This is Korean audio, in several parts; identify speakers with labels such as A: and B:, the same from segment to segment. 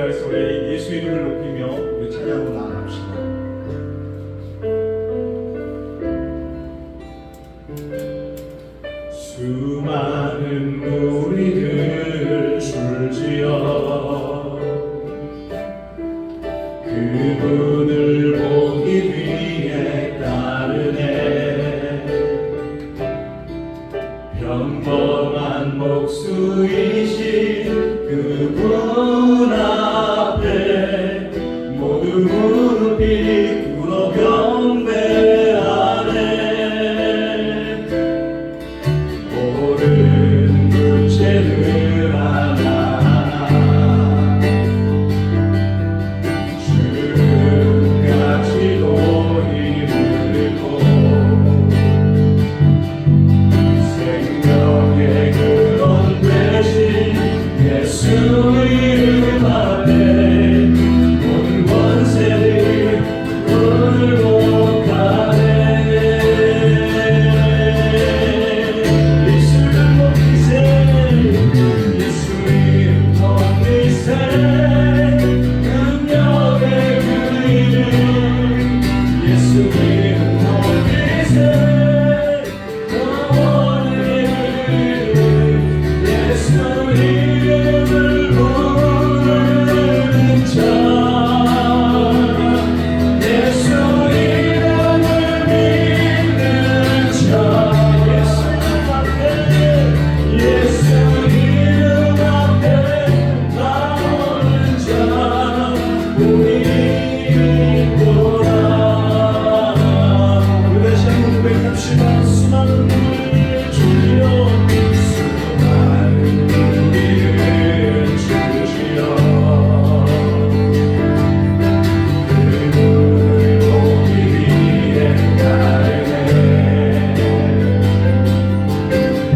A: 다해서 우리 예수 이름을 높이며 우리 찬양으로 나아갑시다. 수많은 무리들 줄지어 그분을 보기 위해 따르네. 평범한 목수이신 그분 앞에 모두 무릎이 꿇어 경배하네. 옳은 문제를 하나하나 주름까지도 이르고 생명의 근원 되신 예수 이름 앞에 모든 권세를 굴복하네. 예수 이름 높이세, 예수 이름 높이세, 능력의 그 이름, 예수 이름 높이세, 영원의 이름, 예수 이름을 부르는 자, 예수 이름을 믿는 자, 예수 이름 앞에 나오는 자 우리 있도다. 우리 다시 한번 고백합시다. 수많은 우리를 주여, 수많은 우리를 주시어 그분을 보기 위해 따르네.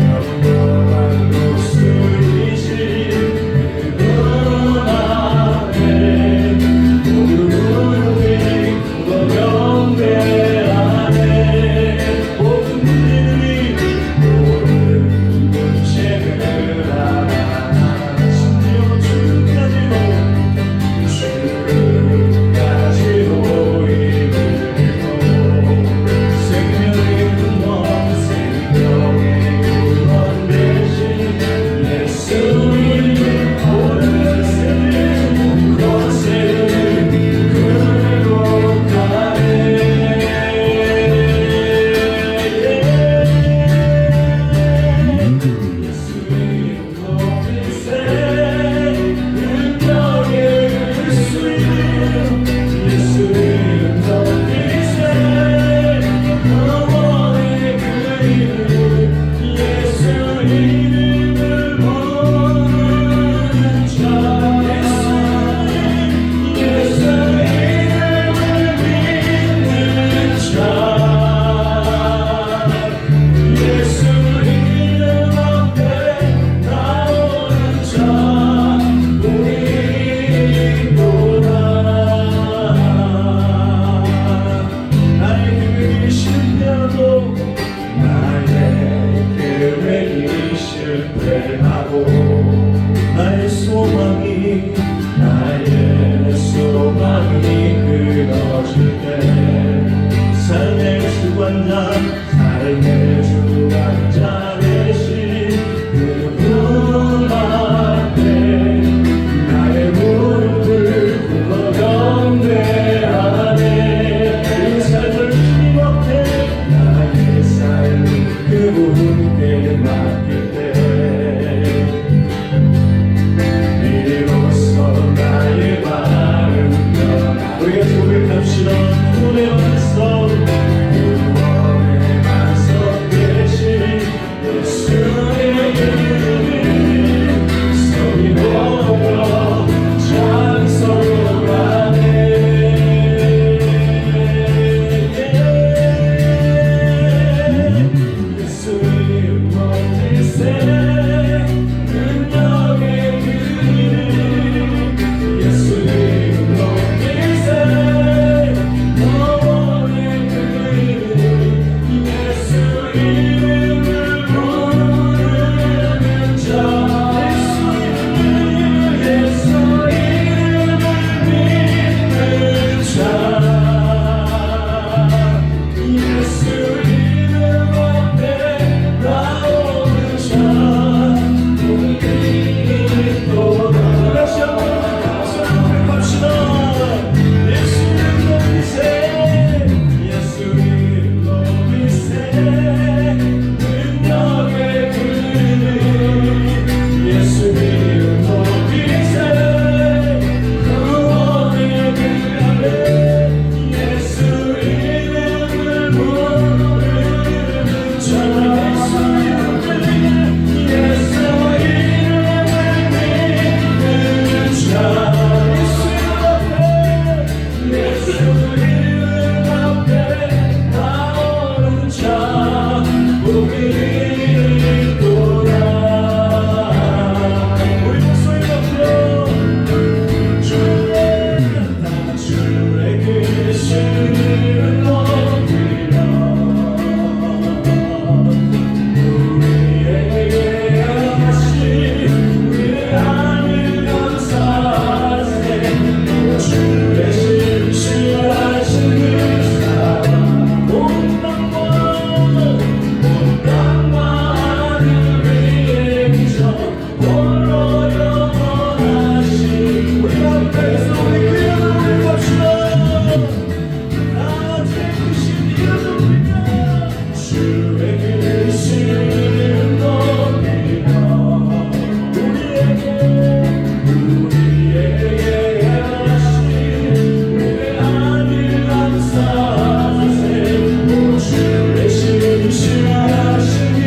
A: 평범한 목수이신 그분 앞에 모두 무릎이 꿇어 경배하네. 모든 문제를 하나하나 심지어 주까지도 이르고 생명의 근원 대신 예수 이름 모든 권세를 굴복하네. 예수 이름 높이세, 능력의 예수 이름, 예수 이름 높이세, 영원의 그 이름, 예수 이름을 부르는 자, 예수 이름을 믿는 자, 예수 이름 앞에 나오는 자 우리 있도다. 나의 계획이 실패하고 나의 계획이 실패하고 나의 소망이 끊어질 때 삶의 주관자 되신 그분 앞에 나의 무릎을 꿇어 경배하네. 이 삶을 주님 앞에 나의 삶 그분께 맡길 때 비로소 나의 마음 변화. 우리 같이 고백합시다. 구원의 반석, 구원의 반석 되신 예수의 이름을 소리 높여 찬송하네. 예수 이름 높이세, 능력의 그 이름, 예수 이름 높이세, 영원의 그 이름, 예수 이름을 부르는 자, 예수 이름
B: 능력의 그늘 예수 이름 높이세 구원의 그 안에 예수 이름을 부르는 자 예수 이름을 믿는 자 예수 이름 앞에 나오는 자 복이 있도다 우리 목소리 높여 주의 계신 이름 높이며 우리에게 하신 위대한 일 감사하세 주의 신실하신 그 사랑 온 땅과 하늘 위에 계셔 홀로 영원하신 우리 앞에서 우리 그 이름을 올려갑시다 나의 크신 이름 높이며 주의 크신 이름 높이며 우리에게 하신 위대한 일 감사하세 주의 신실하신 그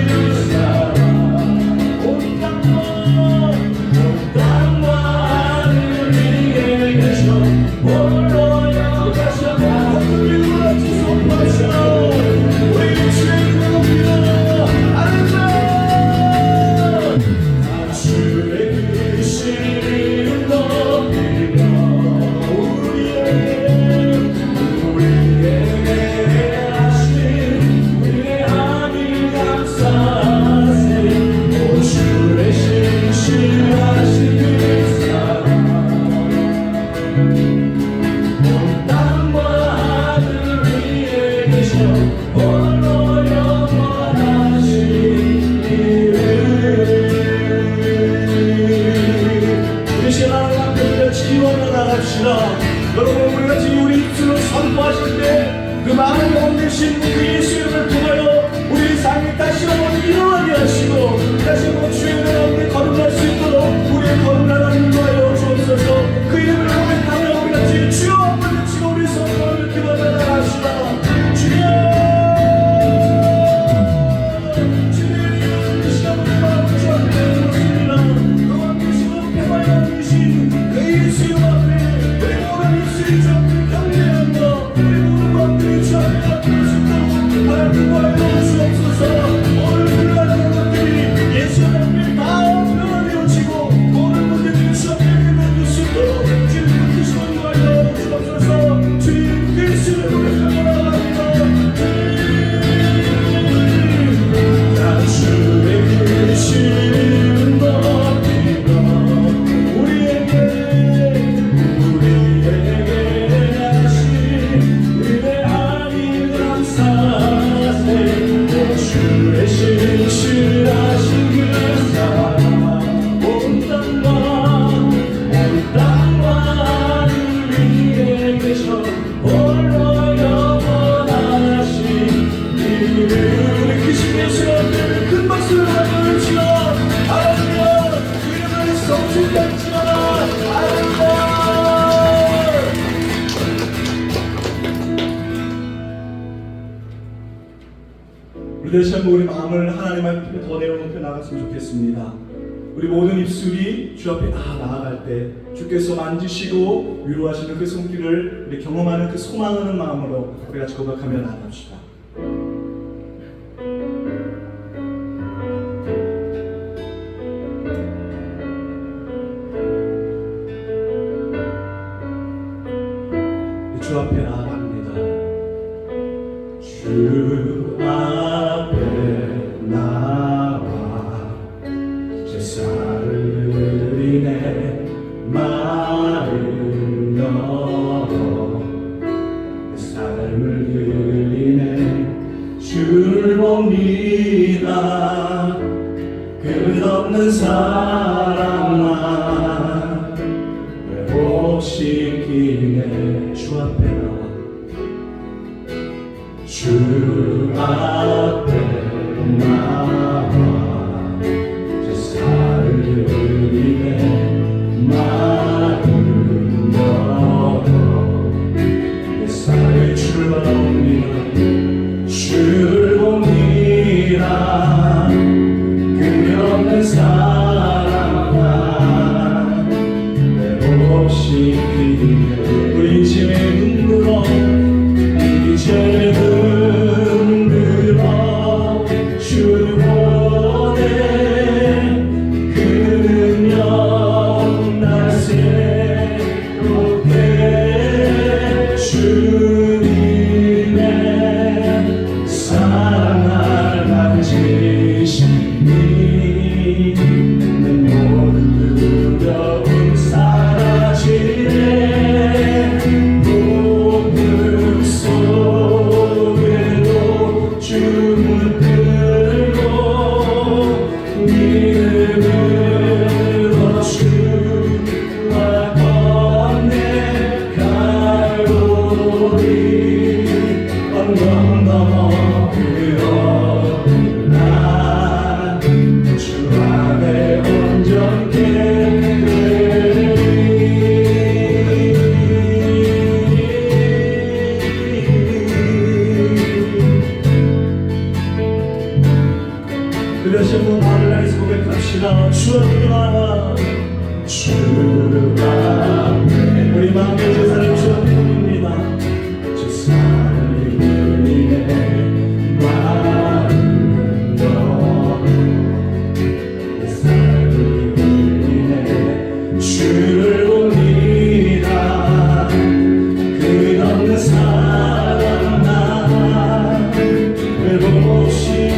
B: 사랑 온 땅과 하늘 위에 계셔 홀로 영원하시고 우리 같이 손발쳐 우리 주의 이름 높이며 할렐루야 주의 크신 이름 높이며 우리에게 하신 위대한 일 감사하세 주의 신실하신 그 사랑 온 땅과 하늘 위에 계셔 홀로 영원하신 이름 우리 신앙을 함께 지원해 나갑시다 여러분 우리가 지금 우리 입술로 선포하실 때 그 많은 영혼 되신 그 예수 이름을 통하여 우리 삶이 다시 한번 일어나게 하시고 다시 한번 주의 은혜 가운데 거듭날 수 있도록 우리의 거듭나는 인도하여 주옵소서 그 이름을 고백하며 우리 같이 주여 한번 외치고 우리 성도를 기도하며 나갑시다 주여 주님의 이름 이 시간 우리 마음을 주 앞에 내놓습니다 그와 계시고 평화에 계신 그 예수 이름 앞에 우리 모든 입술이 주 앞에 경배한다 우리 모든 것들이 주 앞에 닿을 수 있도록 하나님 구하여 주옵소서 오늘 불러하는 것들이 예수 앞에 다 변화되어지고 모든 분들이 주 앞에 기도할 수 있도록 주님 크신 구하여 주옵소서 주님 예수를 고백하며 나갑니다 주의 크신 이름 높이며 우리에게 하신 위대한 일 감사하세 주의 신실하신 그 사랑 온 땅과 하늘 위에 계셔 홀로 영원하신 이름 우리 크신 예수 앞에 큰 박수를 하며 외치며 할렐루야 그 이름을 성실히 할지어다 할렐루야 우리 다시 한번 우리 마음을 하나님 앞에 더 내어놓고 나갔으면 좋겠습니다 우리 모든 입술이 주 앞에 나아갈 때 주께서 만지시고 위로하시는 그 손길을 우리 경험하는 그 소망하는 마음으로 우리 같이 고백하며 나갑시다 주 앞에 나아갑니다 주 앞에 나와 제사를 드리네 마음 열어 내 삶을 드리네 주를 봅니다 끝없는 사랑만 회복시키네 주 앞에 나와 주 앞에 가지시니 내 모든 두려움 사라지네 고통 속에도 주문 들고 믿음으로 주와 건네 갈보리 언덕 넘어 주 안에 온전케 그것이 뭐 말을 해서 고백합시다. 주 앞에 주 앞에 우리 마음의 제사를 주 앞에 드립니다. 제사를 드리네 마음으로 제사를 드리네 주를 봅니다. 끝없는 사랑 나를 회복시키는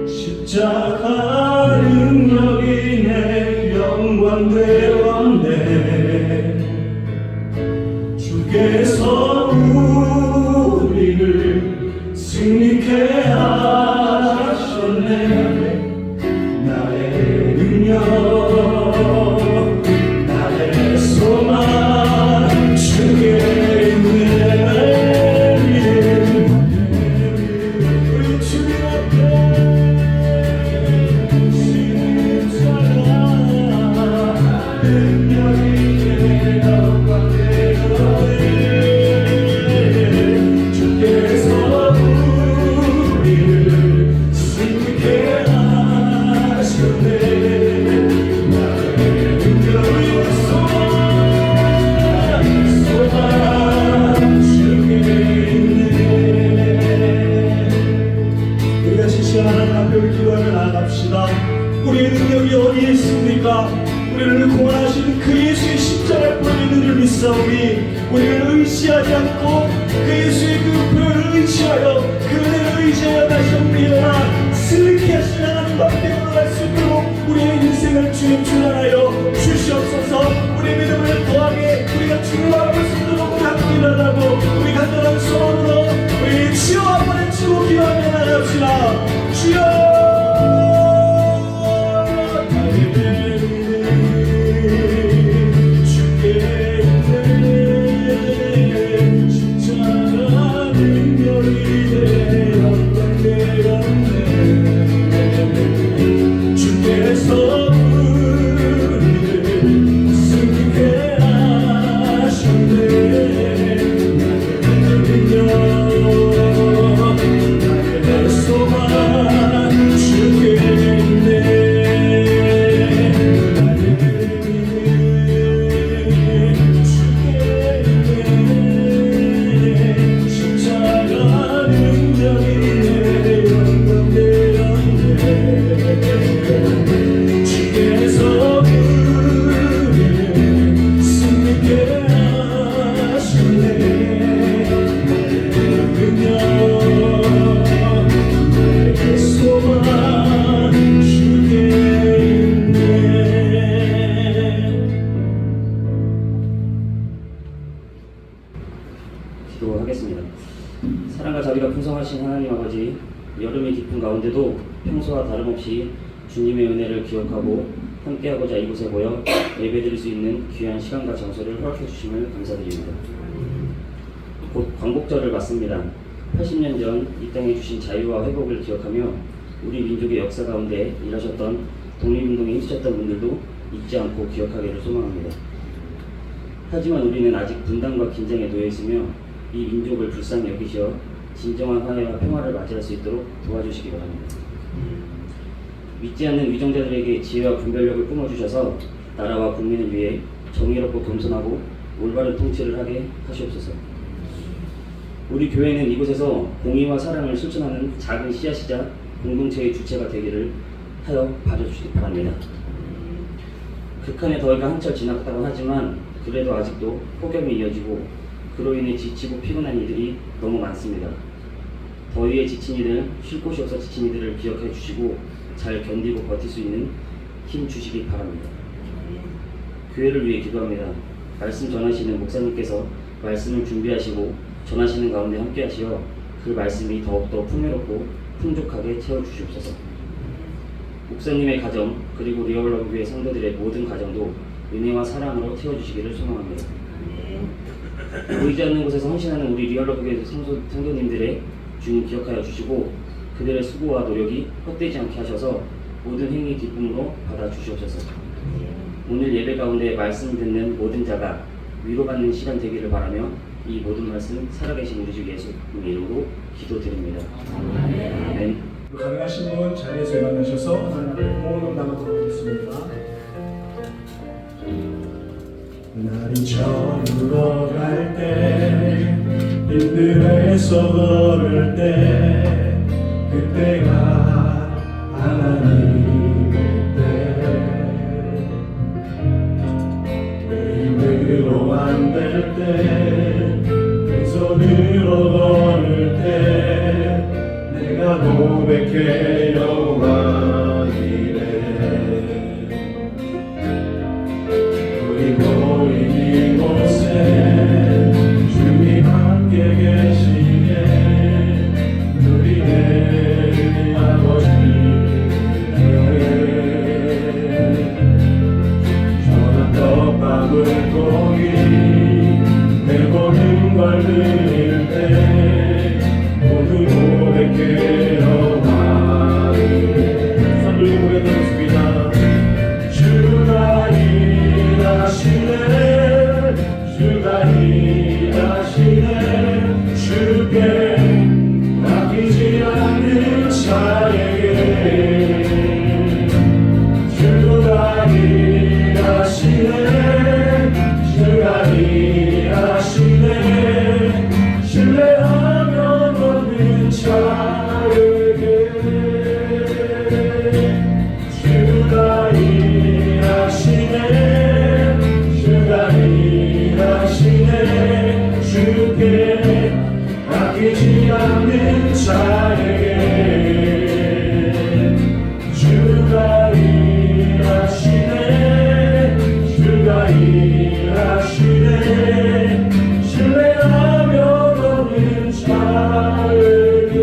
B: 십자가 능력이 내 영광 되었네. 주께서 우리를 승리케 하셨네. 나의 능력 나의 소망 주께 우리의 능력이 어디에 있습니까? 우리를 구원하신 그 예수의 십자가에 뿌리는 줄 믿사오니 우리를 의지하지 않고 그 예수의 그 표현을 의지하여 그 은혜를 의지하여 다시 한번 일어나 승리케 하신 하나님 앞에 올라갈 수 있도록 우리의 인생을 주님 주관하여 주시옵소서. 우리의 믿음을 더하게 우리가 주를 알아볼 수 있도록 우리 함께 일어나고 우리 간절한 소원으로 우리 주여 한번 외치고 기도하며 나갑시다. 주여 주
C: 사랑하신 하나님 아버지, 여름의 기쁨 가운데도 평소와 다름없이 주님의 은혜를 기억하고 함께하고자 이곳에 모여 예배드릴 수 있는 귀한 시간과 장소를 허락해 주심을 감사드립니다. 곧 광복절을 맞습니다. 80년 전 이 땅에 주신 자유와 회복을 기억하며 우리 민족의 역사 가운데 일하셨던 독립운동에 힘쓰셨던 분들도 잊지 않고 기억하기를 소망합니다. 하지만 우리는 아직 분단과 긴장에 놓여 있으며 이 민족을 불쌍히 여기시어 진정한 화해와 평화를 맞이할 수 있도록 도와주시기 바랍니다. 믿지 않는 위정자들에게 지혜와 분별력을 뿜어주셔서 나라와 국민을 위해 정의롭고 겸손하고 올바른 통치를 하게 하시옵소서. 우리 교회는 이곳에서 공의와 사랑을 실천하는 작은 씨앗이자 공동체의 주체가 되기를 하여 봐주시기 바랍니다. 극한의 더위가 한철 지났다고 하지만 그래도 아직도 폭염이 이어지고 그로 인해 지치고 피곤한 이들이 너무 많습니다. 더위에 지친 이들, 쉴 곳이 없어 지친 이들을 기억해 주시고 잘 견디고 버틸 수 있는 힘 주시기 바랍니다. 교회를 위해 기도합니다. 말씀 전하시는 목사님께서 말씀을 준비하시고 전하시는 가운데 함께 하시어 그 말씀이 더욱더 풍요롭고 풍족하게 채워주시옵소서. 목사님의 가정 그리고 리얼러브의 성도들의 모든 가정도 은혜와 사랑으로 채워주시기를 소망합니다. 보이지 않는 곳에서 헌신하는 우리 리얼러브의 성도님들의 주님 기억하여 주시고 그들의 수고와 노력이 헛되지 않게 하셔서 모든 행위 기쁨으로 받아주시옵소서. 오늘 예배 가운데 말씀 듣는 모든 자가 위로받는 시간 되기를 바라며 이 모든 말씀 살아계신 우리 주 예수님 이름으로 기도드립니다. 아멘.
B: 가능하신 분 자리에서 만나셔서 하나님을 모으는 나누도록 하겠습니다. 날이 저물어 갈 때 힘들어서 걸을 때 그때가 하나님의 때 내 힘으로 안 될 때 왼손으로 걸을 때 내가 고백해 여호와 이래 그리고 이곳에 주님 함께 계시네 우리의 아버지 전한 떡밥을 고기 내보는 걸 드릴 때 모두 고백해 여호와 이래 손 들고 고백하겠습니다. 주가 일하시네 주가 일하시네 주께 맡기지 않는 자에게 주가 일하시네 주가 일하시네 신뢰하며 얻는 자에게 주가 일하시네 주가 일하시네 주께 맡기지 않는 자에게 주가 일하시네 주가 일하시네 신뢰하며 얻는 자에게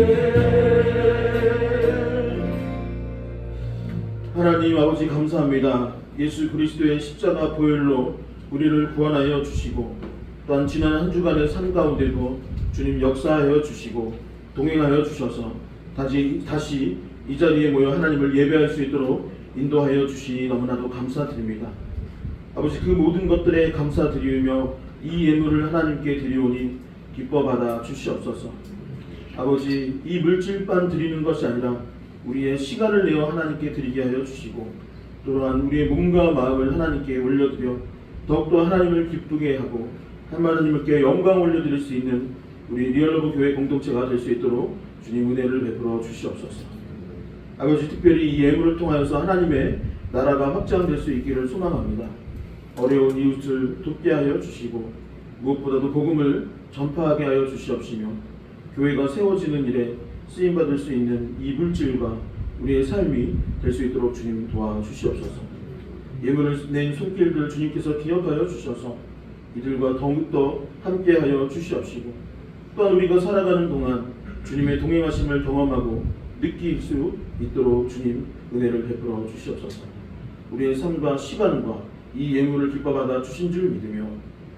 D: 하나님 아버지 감사합니다. 예수 그리스도의 십자가 보혈로 우리를 구원하여 주시고 또한 지난 한 주간의 삶 가운데도 주님 역사하여 주시고 동행하여 주셔서 다시 이 자리에 모여 하나님을 예배할 수 있도록 인도하여 주시니 너무나도 감사드립니다. 아버지 그 모든 것들에 감사드리며 이 예물을 하나님께 드리오니 기뻐 받아 주시옵소서. 아버지 이 물질만 드리는 것이 아니라 우리의 시간을 내어 하나님께 드리게 하여 주시고 또한 우리의 몸과 마음을 하나님께 올려드려 더욱더 하나님을 기쁘게 하고 하나님께 영광 올려드릴 수 있는 우리 리얼러브 교회 공동체가 될 수 있도록 주님 은혜를 베풀어 주시옵소서. 아버지 특별히 이 예물을 통하여서 하나님의 나라가 확장될 수 있기를 소망합니다. 어려운 이웃을 돕게 하여 주시고 무엇보다도 복음을 전파하게 하여 주시옵시며 교회가 세워지는 일에 쓰임받을 수 있는 이 물질과 우리의 삶이 될 수 있도록 주님 도와주시옵소서. 예물을 낸 손길들 주님께서 기억하여 주셔서 이들과 더욱더 함께하여 주시옵시고 또한 우리가 살아가는 동안 주님의 동행하심을 경험하고 느낄 수 있도록 주님 은혜를 베풀어 주시옵소서. 우리의 삶과 시간과 이 예물을 기뻐받아 주신 줄 믿으며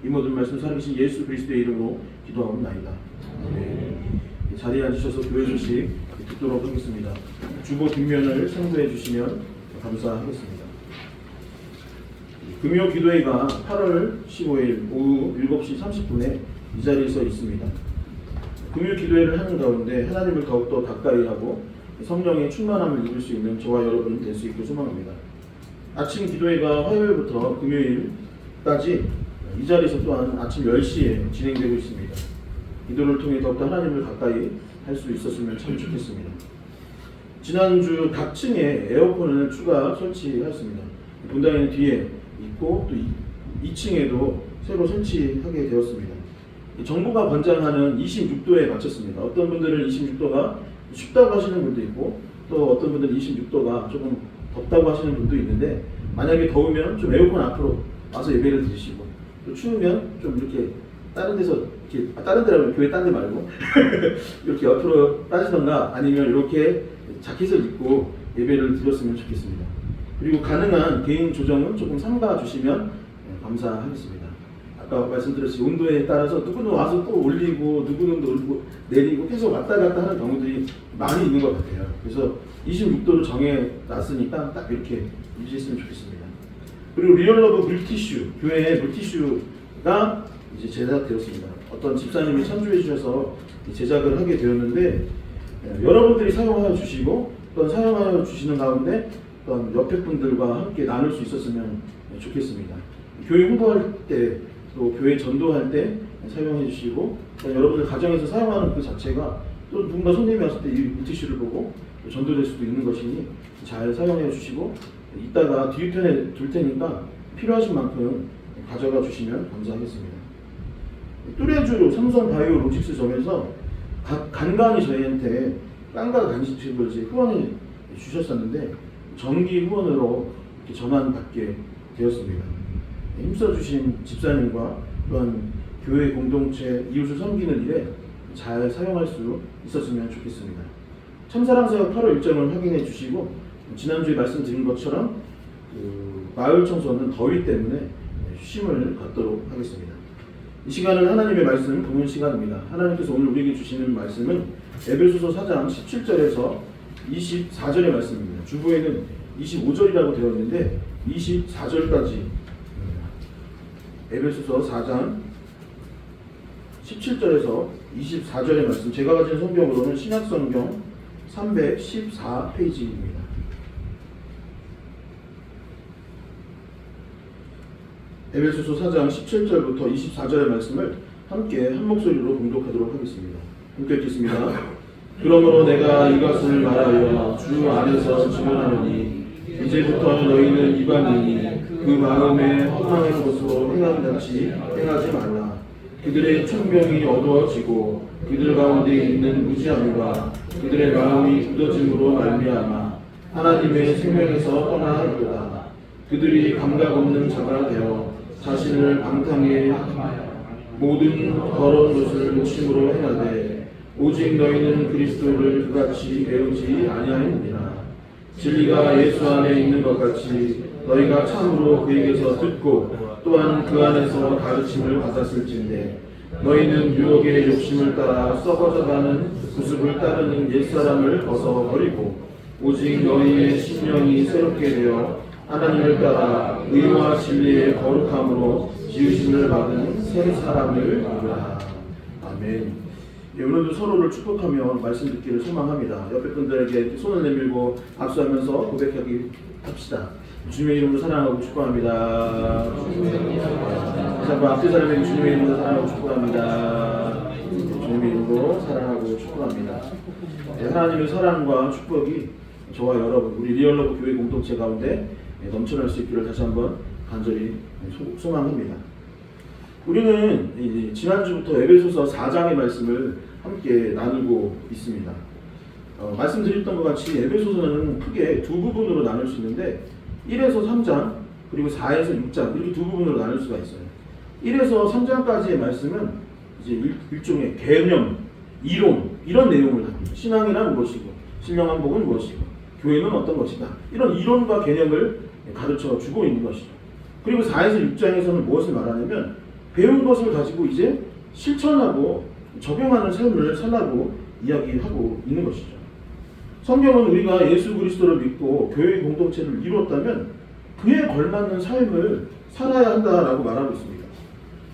D: 이 모든 말씀 살아계신 예수 그리스도의 이름으로 기도하옵나이다. 자리에 앉으셔서 교회 소식 듣도록 하겠습니다. 주보 뒷면을 참고해 주시면 감사하겠습니다. 금요 기도회가 8월 15일 오후 7시 30분에 이 자리에서 있습니다. 금요 기도회를 하는 가운데 하나님을 더욱더 가까이 하고 성령의 충만함을 입을 수 있는 저와 여러분 될 수 있길 소망합니다. 아침 기도회가 화요일부터 금요일까지 이 자리에서 또한 아침 10시에 진행되고 있습니다. 기도를 통해 더욱더 하나님을 가까이 할 수 있었으면 참 좋겠습니다. 지난주 각 층에 에어컨을 추가 설치했습니다. 분당에는 뒤에 있고 또 2층에도 새로 설치하게 되었습니다. 정부가 권장하는 26도에 맞췄습니다. 어떤 분들은 26도가 춥다고 하시는 분도 있고 또 어떤 분들은 26도가 조금 덥다고 하시는 분도 있는데 만약에 더우면 좀 에어컨 앞으로 와서 예배를 드리시고 또 추우면 좀 이렇게 다른 데서 이렇게 다른 데라면 교회 딴 데 말고 이렇게 옆으로 따지던가 아니면 이렇게 자켓을 입고 예배를 드렸으면 좋겠습니다. 그리고 가능한 개인 조정은 조금 삼가 주시면 감사하겠습니다. 아까 말씀드렸듯이 온도에 따라서 누구는 와서 또 올리고 누구는 올리고 내리고 계속 왔다 갔다 하는 경우들이 많이 있는 것 같아요. 그래서 26도로 정해놨으니까 딱 이렇게 유지했으면 좋겠습니다. 그리고 리얼러브 물티슈, 교회에 물티슈가 이제 제작되었습니다. 어떤 집사님이 참조해 주셔서 제작을 하게 되었는데 여러분들이 사용하여 주시고 또 사용하여 주시는 가운데 어떤 옆에 분들과 함께 나눌 수 있었으면 좋겠습니다. 교회 홍보할 때 또 교회 전도할 때 사용해 주시고 여러분들 가정에서 사용하는 그 자체가 또 누군가 손님이 왔을 때 이 물티슈를 보고 전도될 수도 있는 것이니 잘 사용해 주시고 이따가 뒤편에 둘 테니까 필요하신 만큼 가져가 주시면 감사하겠습니다. 뚜레쥬 삼성바이오로직스점에서 간간히 저희한테 깡과 간식을 이제 후원해 주셨었는데 정기 후원으로 이렇게 전환받게 되었습니다. 힘써주신 집사님과 또한 교회 공동체 이웃을 섬기는 일에 잘 사용할 수 있었으면 좋겠습니다. 참사랑사역 8월 일정을 확인해 주시고 지난주에 말씀드린 것처럼 마을 청소는 더위 때문에 쉼을 갖도록 하겠습니다. 이 시간은 하나님의 말씀 보는 시간입니다. 하나님께서 오늘 우리에게 주시는 말씀은 에베소서 4장 17절에서 24절의 말씀입니다. 주보에는 25절이라고 되어 있는데 24절까지 에베소서 4장 17절에서 24절의 말씀, 제가 가진 성경으로는 신약성경 314페이지입니다. 에베소서 4장 17절부터 24절의 말씀을 함께 한 목소리로 봉독하도록 하겠습니다. 함께 읽겠습니다. 그러므로 내가 이것을 말하여 주 안에서 증언하노니 이제부터 너희는 이방인이 그 마음에 허망한 것으로 행함같이 행하지 말라. 그들의 총명이 어두워지고 그들 가운데 있는 무지함과 그들의 마음이 굳어짐으로 말미암아 하나님의 생명에서 떠나 있도다. 그들이 감각 없는 자가 되어 자신을 방탕해 모든 더러운 것을 욕심으로 행하되 오직 너희는 그리스도를 그같이 배우지 아니하였느니라. 진리가 예수 안에 있는 것 같이 너희가 참으로 그에게서 듣고 또한 그 안에서 가르침을 받았을진데 너희는 유혹의 욕심을 따라 썩어져가는 구습을 따르는 옛사람을 벗어버리고 오직 너희의 심령이 새롭게 되어 하나님을 따라 의와 진리의 거룩함으로 지으심을 받은 새 사람을 이루라. 아멘. 예, 오늘도 서로를 축복하며 말씀 듣기를 소망합니다. 옆에 분들에게 손을 내밀고 악수하면서 고백하기 합시다. 주님의 이름으로 사랑하고 축복합니다. 다시 한번 앞뒤 사람에게 주님의 이름으로 사랑하고 축복합니다. 주님의 이름으로 사랑하고 축복합니다. 네, 하나님의 사랑과 축복이 저와 여러분, 우리 리얼러브 교회 공동체 가운데 넘쳐날 수 있기를 다시 한번 간절히 소망합니다. 우리는 지난주부터 에베소서 4장의 말씀을 함께 나누고 있습니다. 말씀드렸던 것 같이 에베소서는 크게 두 부분으로 나눌 수 있는데 1에서 3장 그리고 4에서 6장 이렇게 두 부분으로 나눌 수가 있어요. 1에서 3장까지의 말씀은 이제 일종의 개념, 이론 이런 내용을 합니다. 신앙이란 무엇이고 신령한 복은 무엇이고 교회는 어떤 것이다. 이런 이론과 개념을 가르쳐 주고 있는 것이죠. 그리고 4에서 6장에서는 무엇을 말하냐면 배운 것을 가지고 이제 실천하고 적용하는 삶을 살라고 이야기하고 있는 것이죠. 성경은 우리가 예수 그리스도를 믿고 교회 공동체를 이루었다면 그에 걸맞는 삶을 살아야 한다라고 말하고 있습니다.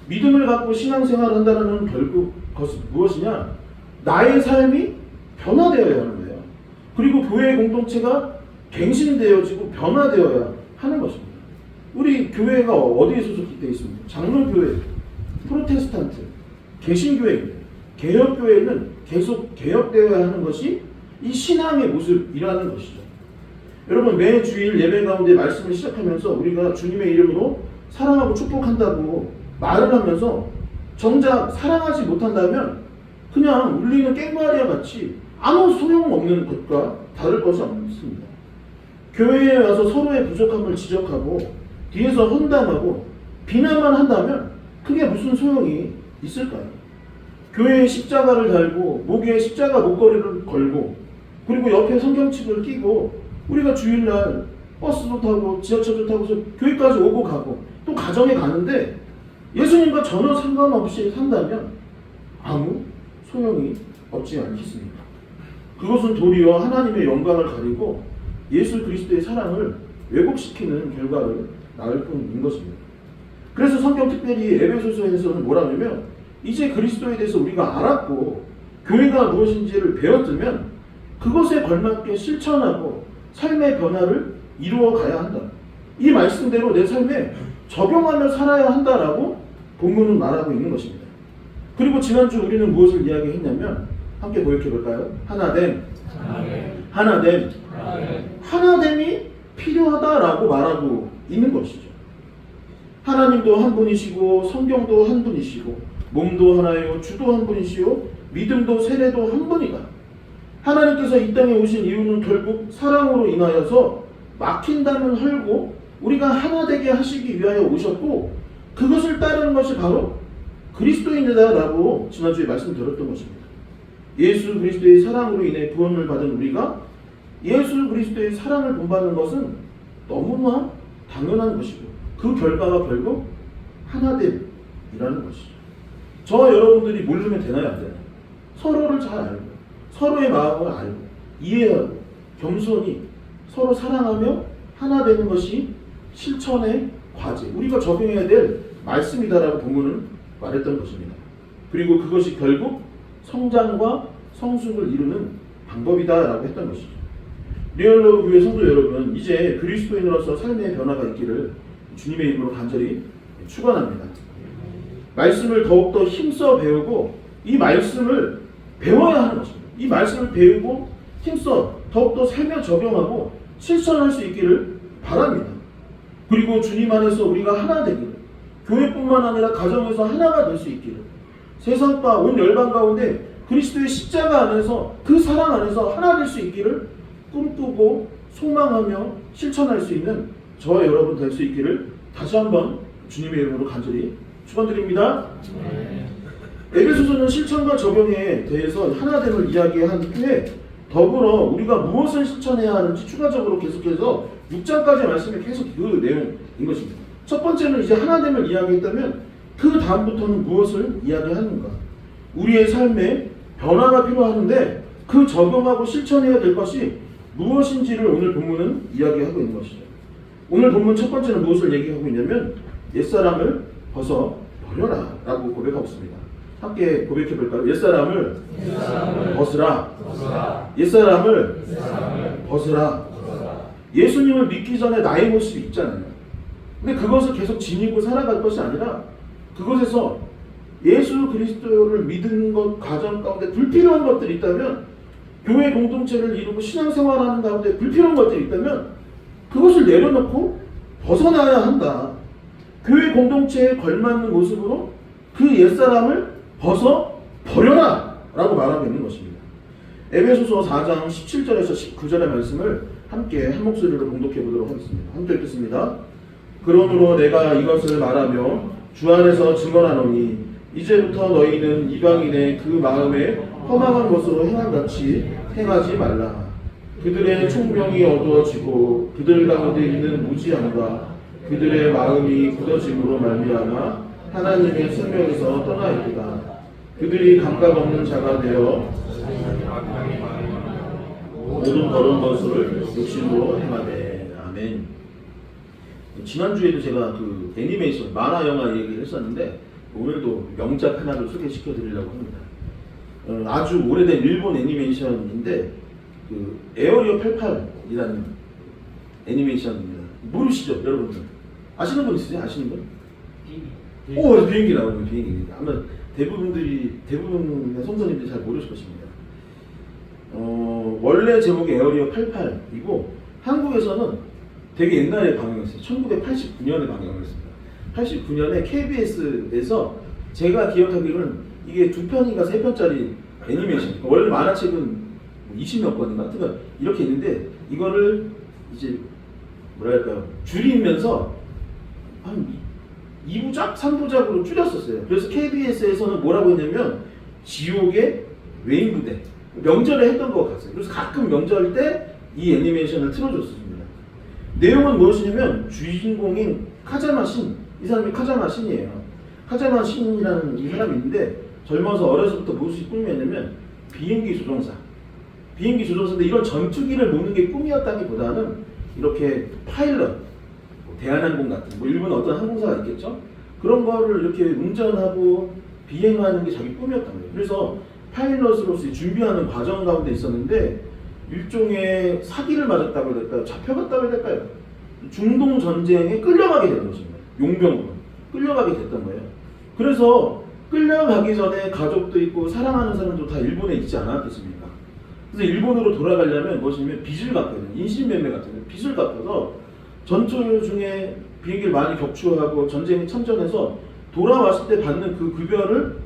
D: 믿음을 갖고 신앙생활을 한다는 결국 것은 무엇이냐? 나의 삶이 변화되어야 하는 거예요. 그리고 교회 공동체가 갱신되어지고 변화되어야 하는 것입니다. 우리 교회가 어디에 소속이 되어 있습니까? 장로교회, 프로테스탄트, 개신교회, 개혁교회는 계속 개혁되어야 하는 것이 이 신앙의 모습이라는 것이죠. 여러분, 매 주일 예배 가운데 말씀을 시작하면서 우리가 주님의 이름으로 사랑하고 축복한다고 말을 하면서 정작 사랑하지 못한다면 그냥 울리는 깽마리와 같이 아무 소용없는 것과 다를 것이 없습니다. 교회에 와서 서로의 부족함을 지적하고 뒤에서 헌담하고 비난만 한다면 그게 무슨 소용이 있을까요? 교회에 십자가를 달고 목에 십자가 목걸이를 걸고 그리고 옆에 성경책을 끼고 우리가 주일날 버스도 타고 지하철도 타고서 교회까지 오고 가고 또 가정에 가는데 예수님과 전혀 상관없이 산다면 아무 소용이 없지 않겠습니까? 그것은 도리어 하나님의 영광을 가리고 예수 그리스도의 사랑을 왜곡시키는 결과를 낳을 뿐인 것입니다. 그래서 성경 특별히 에베소서에서는 뭐라고 하냐면 이제 그리스도에 대해서 우리가 알았고 교회가 무엇인지를 배웠으면 그것에 걸맞게 실천하고 삶의 변화를 이루어 가야 한다. 이 말씀대로 내 삶에 적용하며 살아야 한다라고 본문은 말하고 있는 것입니다. 그리고 지난주 우리는 무엇을 이야기했냐면 함께 고백해 볼까요? 하나됨이 필요하다라고 말하고 있는 것이죠. 하나님도 한 분이시고 성경도 한 분이시고 몸도 하나요 주도 한 분이시요 믿음도 세례도 한 분이다. 하나님께서 이 땅에 오신 이유는 결국 사랑으로 인하여서 막힌다는 헐고 우리가 하나 되게 하시기 위하여 오셨고 그것을 따르는 것이 바로 그리스도인이다라고 지난주에 말씀드렸던 것입니다. 예수 그리스도의 사랑으로 인해 구원을 받은 우리가 예수 그리스도의 사랑을 본받는 것은 너무나 당연한 것이고 그 결과가 결국 하나됨이라는 것이죠. 저와 여러분들이 모르면 되나요? 안 되나요? 서로를 잘 알고 서로의 마음을 알고 이해하고 겸손히 서로 사랑하며 하나 되는 것이 실천의 과제, 우리가 적용해야 될 말씀이다라고 본문은 말했던 것입니다. 그리고 그것이 결국 성장과 성숙을 이루는 방법이다라고 했던 것이죠. 리얼러브 교회 성도 여러분, 이제 그리스도인으로서 삶의 변화가 있기를 주님의 이름으로 간절히 축원합니다. 말씀을 더욱더 힘써 배우고 이 말씀을 배워야 하는 것입니다. 이 말씀을 배우고 힘써 더욱더 삶에 적용하고 실천할 수 있기를 바랍니다. 그리고 주님 안에서 우리가 하나 되기를, 교회뿐만 아니라 가정에서 하나가 될 수 있기를, 세상과 온 열방 가운데 그리스도의 십자가 안에서 그 사랑 안에서 하나 될 수 있기를 꿈꾸고 소망하며 실천할 수 있는 저와 여러분 될 수 있기를 다시 한번 주님의 이름으로 간절히 축원드립니다. 에베소서는 실천과 적용에 대해서 하나됨을 이야기한 후에 더불어 우리가 무엇을 실천해야 하는지 추가적으로 계속해서 6장까지의 말씀이 계속 그 내용인 것입니다. 첫 번째는 이제 하나됨을 이야기했다면 그 다음부터는 무엇을 이야기하는가? 우리의 삶에 변화가 필요하는데 그 적용하고 실천해야 될 것이 무엇인지를 오늘 본문은 이야기하고 있는 것이죠. 오늘 본문 첫 번째는 무엇을 얘기하고 있냐면 옛사람을 벗어 버려라 라고 고백하고 있습니다. 함께 고백해 볼까요? 옛사람을 벗으라. 옛사람을 벗으라. 예수님을 믿기 전에 나의 모습이 있잖아요. 근데 그것을 계속 지니고 살아갈 것이 아니라 그것에서 예수 그리스도를 믿는 것 과정 가운데 불필요한 것들이 있다면, 교회 공동체를 이루고 신앙생활하는 가운데 불필요한 것들이 있다면 그것을 내려놓고 벗어나야 한다. 교회 공동체에 걸맞는 모습으로 그 옛사람을 벗어 버려라 라고 말하고 있는 것입니다. 에베소서 4장 17절에서 19절의 말씀을 함께 한 목소리로 봉독해 보도록 하겠습니다. 함께 읽겠습니다. 그러므로 내가 이것을 말하며 주 안에서 증언하노니 이제부터 너희는 이방인의 그 마음에 험악한 것으로 행함같이 행하지 말라. 그들의 총명이 어두워지고 그들 가운데 있는 무지함과 그들의 마음이 굳어짐으로 말미암아 하나님의 생명에서 떠나 있도다. 그들이 감각 없는 자가 되어 모든 더러운 것을 욕심으로 행하되. 아멘. 지난주에도 제가 그 애니메이션 만화 영화 얘기를 했었는데 오늘도 명작 하나를 소개시켜 드리려고 합니다. 아주 오래된 일본 애니메이션인데 그 에어리어 88이라는 애니메이션입니다. 모르시죠, 여러분들? 아시는 분 있으세요? 아시는 분? 오, 비행기 나오는 비행기. 아마 대부분의 성도님들이 잘 모르실 것입니다. 원래 제목이 에어리어 88이고 한국에서는 되게 옛날에 방영했어요. 1989년에 방영을 했습니다. 89년에 KBS에서 제가 기억하기로는 이게 2편인가 3편짜리 애니메이션. 원래 만화책은 20몇 권인가? 하여튼 이렇게 있는데 이거를 이제 뭐랄까요, 줄이면서 한 2부작, 3부작으로 줄였었어요. 그래서 KBS에서는 뭐라고 했냐면 지옥의 외인부대, 명절에 했던 것 같아요. 그래서 가끔 명절 때 이 애니메이션을 틀어줬습니다. 내용은 무엇이냐면 주인공인 카자마 신, 이 사람이 카자마 신이에요. 카자마 신이라는 이 사람이 있는데 젊어서 어려서부터 무엇이 꿈이었냐면 비행기 조종사인데 이런 전투기를 모는 게 꿈이었다기보다는 이렇게 파일럿, 대한항공 같은, 일본 어떤 항공사가 있겠죠? 그런 거를 이렇게 운전하고 비행하는 게 자기 꿈이었단 말이에요. 그래서 파일럿으로서 준비하는 과정 가운데 있었는데 일종의 사기를 맞았다고 해야 될까요? 잡혀갔다고 해야 될까요? 중동 전쟁에 끌려가게 된 것입니다. 용병으로 끌려가게 됐던 거예요. 그래서 끌려가기 전에 가족도 있고 사랑하는 사람도 다 일본에 있지 않았겠습니까? 그래서 일본으로 돌아가려면 무엇이냐면 빚을 갚아야 돼요. 인신매매 같은 거 빚을 갚아서 전투 중에 비행기를 많이 격추하고 전쟁에 참전해서 돌아왔을 때 받는 그 급여를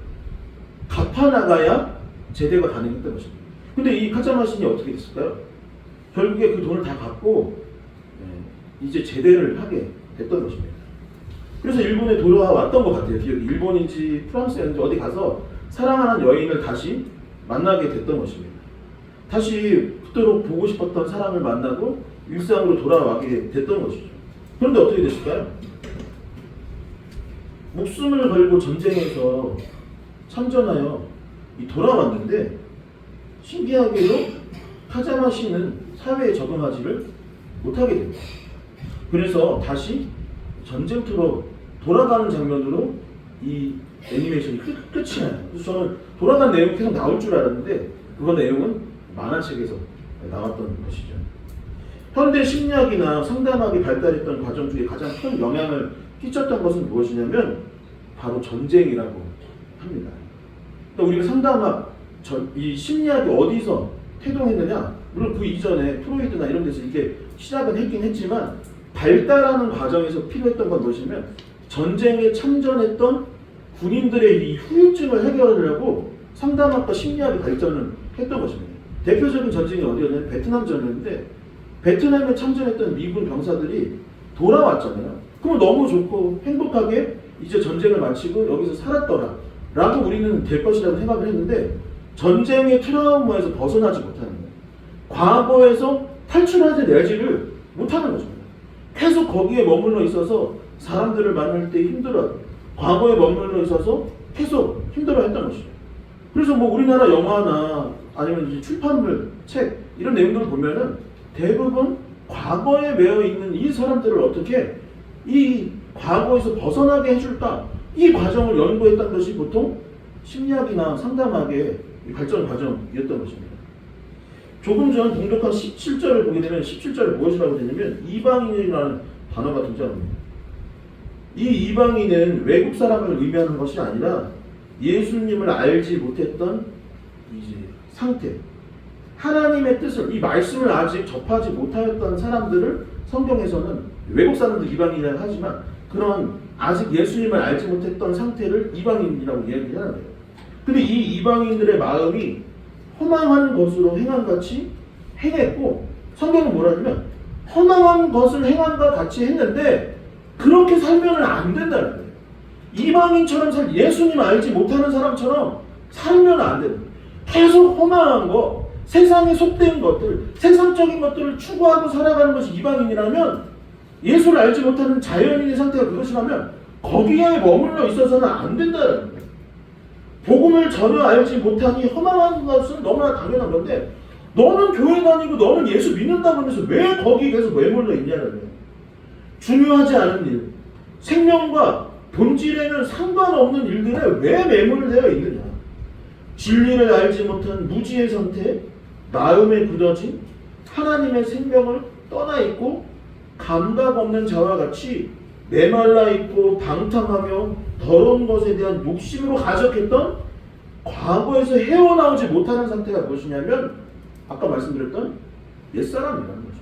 D: 갚아나가야 제대가 가능했던 것입니다. 근데 이 카자마 신이 어떻게 됐을까요? 결국에 그 돈을 다 갚고 이제 제대를 하게 됐던 것입니다. 그래서 일본에 돌아왔던 것 같아요. 기억이 일본인지 프랑스인지 어디 가서 사랑하는 여인을 다시 만나게 됐던 것입니다. 다시 그토록 보고 싶었던 사람을 만나고 일상으로 돌아가게 됐던 것이죠. 그런데 어떻게 됐을까요? 목숨을 걸고 전쟁에서 참전하여 돌아왔는데 신기하게도 카자마 씨는 사회에 적응하지를 못하게 됩니다. 그래서 다시 전쟁터로 돌아가는 장면으로 이 애니메이션이 끝이 나요. 그래서 저는 돌아간 내용이 계속 나올 줄 알았는데 그거 내용은 만화책에서 나왔던 것이죠. 현대 심리학이나 상담학이 발달했던 과정 중에 가장 큰 영향을 끼쳤던 것은 무엇이냐면 바로 전쟁이라고 합니다. 그러니까 우리가 상담학, 이 심리학이 어디서 태동했느냐? 물론 그 이전에 프로이드나 이런 데서 이게 시작은 했긴 했지만 발달하는 과정에서 필요했던 건 무엇이냐면 전쟁에 참전했던 군인들의 이 후유증을 해결하려고 상담학과 심리학이 발전을 했던 것입니다. 대표적인 전쟁이 어디였냐면 베트남전이었는데 베트남에 참전했던 미군 병사들이 돌아왔잖아요. 그럼 너무 좋고 행복하게 이제 전쟁을 마치고 여기서 살았더라 라고 우리는 될 것이라고 생각을 했는데 전쟁의 트라우마에서 벗어나지 못하는 거예요. 과거에서 탈출하지 내지를 못하는 것입니다. 계속 거기에 머물러 있어서 사람들을 만날 때 힘들어요. 과거에 머물러 있어서 계속 힘들어했던 것이죠. 그래서 뭐 우리나라 영화나 아니면 이제 출판물, 책 이런 내용들을 보면은 대부분 과거에 매여 있는 이 사람들을 어떻게 이 과거에서 벗어나게 해줄까? 이 과정을 연구했던 것이 보통 심리학이나 상담학의 발전 과정이었던 것입니다. 조금 전 봉독한 17절을 보게 되면 17절에 무엇이라고 되냐면 이방인이라는 단어가 등장합니다. 이 이방인은 외국 사람을 의미하는 것이 아니라 예수님을 알지 못했던 이제 상태, 하나님의 뜻을, 이 말씀을 아직 접하지 못하였던 사람들을 성경에서는 외국 사람들 이방인이라고 하지만 그런 아직 예수님을 알지 못했던 상태를 이방인이라고 이야기하는 거예요. 근데 이 이방인들의 마음이 허망한 것으로 행함같이 행했고 성경은 뭐라냐면 허망한 것을 행함과 같이 했는데 그렇게 살면 안 된다는 거예요. 이방인처럼 예수님 알지 못하는 사람처럼 살면 안 됩니다. 계속 허망한 거, 세상에 속된 것들, 세상적인 것들을 추구하고 살아가는 것이 이방인이라면, 예수를 알지 못하는 자연인의 상태가 그것이라면 거기에 머물러 있어서는 안 된다는 거예요. 복음을 전혀 알지 못하니 허망한 것은 너무나 당연한 건데, 너는 교회 다니고 너는 예수 믿는다고 하면서 왜 거기 계속 머물러 있냐는 거예요. 중요하지 않은 일, 생명과 본질에는 상관없는 일들에 왜 매몰되어 있느냐. 진리를 알지 못한 무지의 상태, 마음에 굳어진 하나님의 생명을 떠나 있고 감각 없는 자와 같이 메말라 있고 방탕하며 더러운 것에 대한 욕심으로 가득했던 과거에서 헤어나오지 못하는 상태가 무엇이냐면, 아까 말씀드렸던 옛사람이라는 거죠.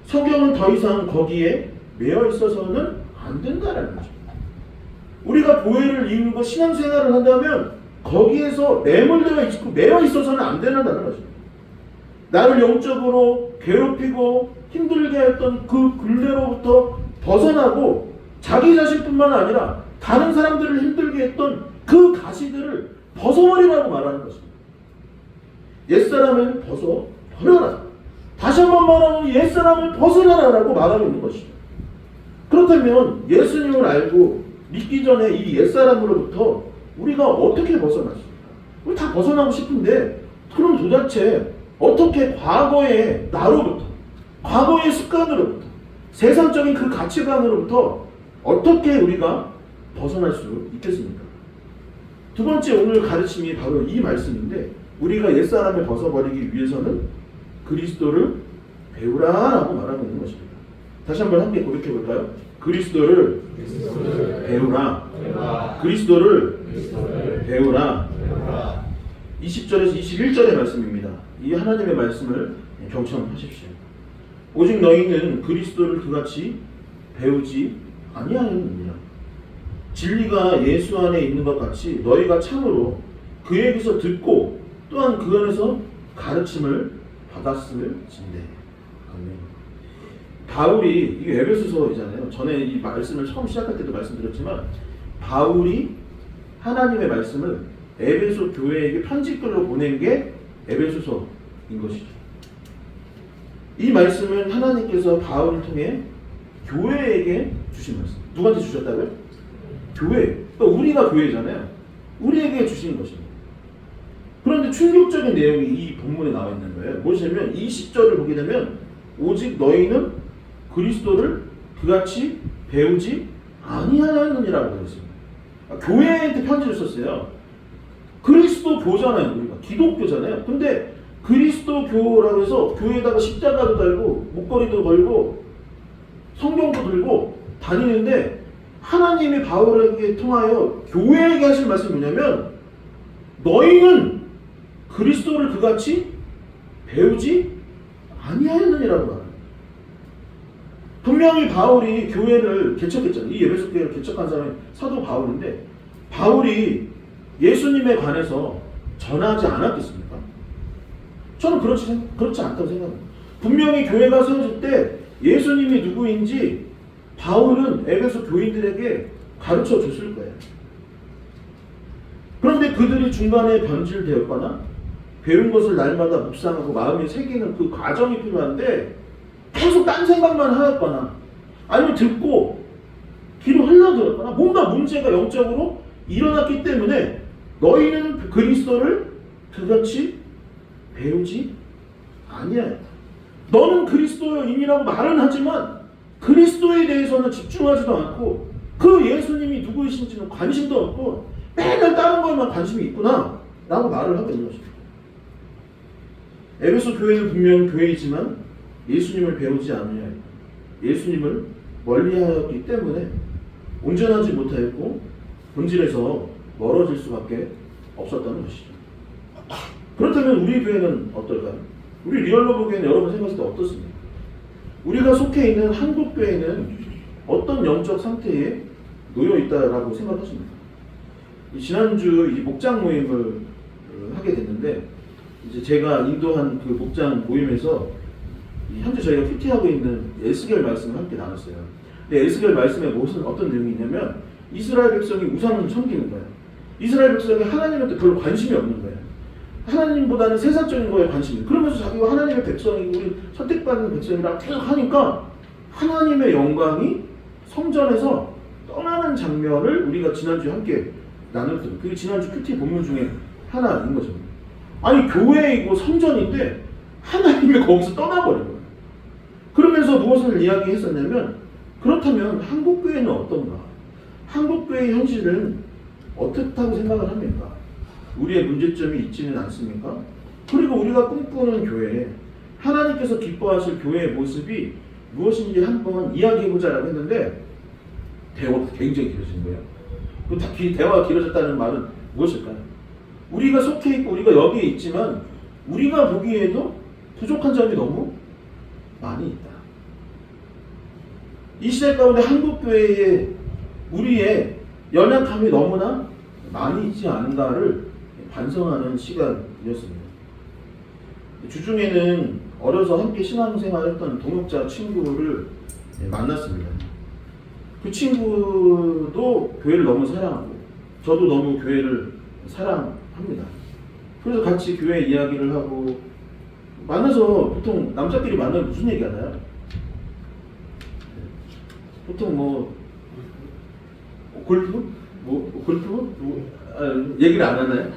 D: 성경은 더 이상 거기에 매여 있어서는 안 된다는 거죠. 우리가 교회를 이루고 신앙생활을 한다면 거기에서 매여 있어서는 안 된다는 거죠. 나를 영적으로 괴롭히고 힘들게 했던 그 굴레로부터 벗어나고 자기 자신뿐만 아니라 다른 사람들을 힘들게 했던 그 가시들을 벗어버리라고 말하는 것입니다. 옛사람을 벗어버려라. 다시 한번 말하면 옛사람을 벗어나라라고 말하고 있는 것이죠. 그렇다면 예수님을 알고 믿기 전에 이 옛사람으로부터 우리가 어떻게 벗어났습니까? 우리 다 벗어나고 싶은데, 그럼 도대체 어떻게 과거의 나로부터, 과거의 습관으로부터, 세상적인 그 가치관으로부터 어떻게 우리가 벗어날 수 있겠습니까? 두 번째 오늘 가르침이 바로 이 말씀인데, 우리가 옛사람을 벗어버리기 위해서는 그리스도를 배우라라고 말하고 있는 것입니다. 다시 한번 함께 고백해 볼까요? 그리스도를 배우라. 그리스도를 배우라. 20절에서 21절의 말씀입니다. 이 하나님의 말씀을 경청하십시오. 오직 너희는 그리스도를 그같이 배우지 아니하느니라. 진리가 예수 안에 있는 것 같이 너희가 참으로 그에게서 듣고 또한 그 안에서 가르침을 받았을진대. 아멘. 바울이, 이게 에베소서이잖아요. 전에 이 말씀을 처음 시작할 때도 말씀드렸지만, 바울이 하나님의 말씀을 에베소 교회에게 편지글로 보낸 게 에베소서인 것이죠. 이 말씀은 하나님께서 바울을 통해 교회에게 주신 말씀. 누구한테 주셨다고요? 교회. 그러니까 우리가 교회잖아요. 우리에게 주신 것입니다. 그런데 충격적인 내용이 이 본문에 나와 있는 거예요. 무엇이냐면 20절을 보게 되면, 오직 너희는 그리스도를 그같이 배우지 아니하였느니라고 했습니다. 교회한테 편지를 썼어요. 그리스도 교잖아요. 우리가 기독교잖아요. 근데 그리스도교라고 해서 교회에다가 십자가도 달고 목걸이도 걸고 성경도 들고 다니는데, 하나님이 바울에게 통하여 교회에게 하신 말씀이 뭐냐면, 너희는 그리스도를 그같이 배우지 아니하였느니라고 말합니다. 분명히 바울이 교회를 개척했잖아요. 이 에베소 교회를 개척한 사람이 사도 바울인데, 바울이 예수님에 관해서 전하지 않았겠습니까? 저는 그렇지 않다고 생각합니다. 분명히 교회가 세워질 때 예수님이 누구인지 바울은 에베소 교인들에게 가르쳐 줬을 거예요. 그런데 그들이 중간에 변질되었거나 배운 것을 날마다 묵상하고 마음에 새기는 그 과정이 필요한데, 계속 딴 생각만 하였거나 아니면 듣고 뒤로 흘러들었거나 뭔가 문제가 영적으로 일어났기 때문에 너희는 그리스도를 그같이 배우지 아니하였다. 너는 그리스도인이라고 말은 하지만 그리스도에 대해서는 집중하지도 않고 그 예수님이 누구이신지는 관심도 없고 맨날 다른 것만 관심이 있구나 라고 말을 하고 있는 것입니다. 에베소 교회는 분명 교회이지만 예수님을 배우지 않으냐, 예수님을 멀리하였기 때문에 온전하지 못하였고 본질에서 멀어질 수밖에 없었다는 것이죠. 그렇다면 우리 교회는 어떨까요? 우리 리얼러브 교회는 여러분 생각했을 때 어떻습니까? 우리가 속해 있는 한국 교회는 어떤 영적 상태에 놓여 있다라고 생각하십니까? 지난주 이 목장 모임을 하게 됐는데, 이제 제가 인도한 그 목장 모임에서 현재 저희가 PT하고 있는 에스겔 말씀을 함께 나눴어요. 근데 에스겔 말씀에 어떤 내용이 있냐면, 이스라엘 백성이 우상을 섬기는 거예요. 이스라엘 백성이 하나님한테 별로 관심이 없는 거예요. 하나님보다는 세상적인 거에 관심이 있어요. 그러면서 자기가 하나님의 백성이고 우리 선택받은 백성이라 계속 하니까 하나님의 영광이 성전에서 떠나는 장면을 우리가 지난주에 함께 나눴거든요. 그게 지난주 큐티 본문 중에 하나인 거죠. 아니 교회이고 성전인데 하나님이 거기서 떠나버린 거예요. 그러면서 무엇을 이야기했었냐면 그렇다면 한국교회는 어떤가? 한국교회의 현실은 어떻다고 생각을 합니까? 우리의 문제점이 있지는 않습니까? 그리고 우리가 꿈꾸는 교회, 하나님께서 기뻐하실 교회의 모습이 무엇인지 한번 이야기해보자라고 했는데 대화가 굉장히 길어진 거예요. 그 대화가 길어졌다는 말은 무엇일까요? 우리가 속해 있고 우리가 여기에 있지만 우리가 보기에도 부족한 점이 너무 많이 있다. 이 시대 가운데 한국교회에 우리의 연약함이 너무나 많이 있지 않은가를 반성하는 시간이었습니다. 주중에는 어려서 함께 신앙생활했던 동역자 친구를 만났습니다. 그 친구도 교회를 너무 사랑하고 저도 너무 교회를 사랑합니다. 그래서 같이 교회 이야기를 하고 만나서 보통 남자끼리 만나면 무슨 얘기 하나요? 보통 뭐 골프? 얘기를 안 하나요?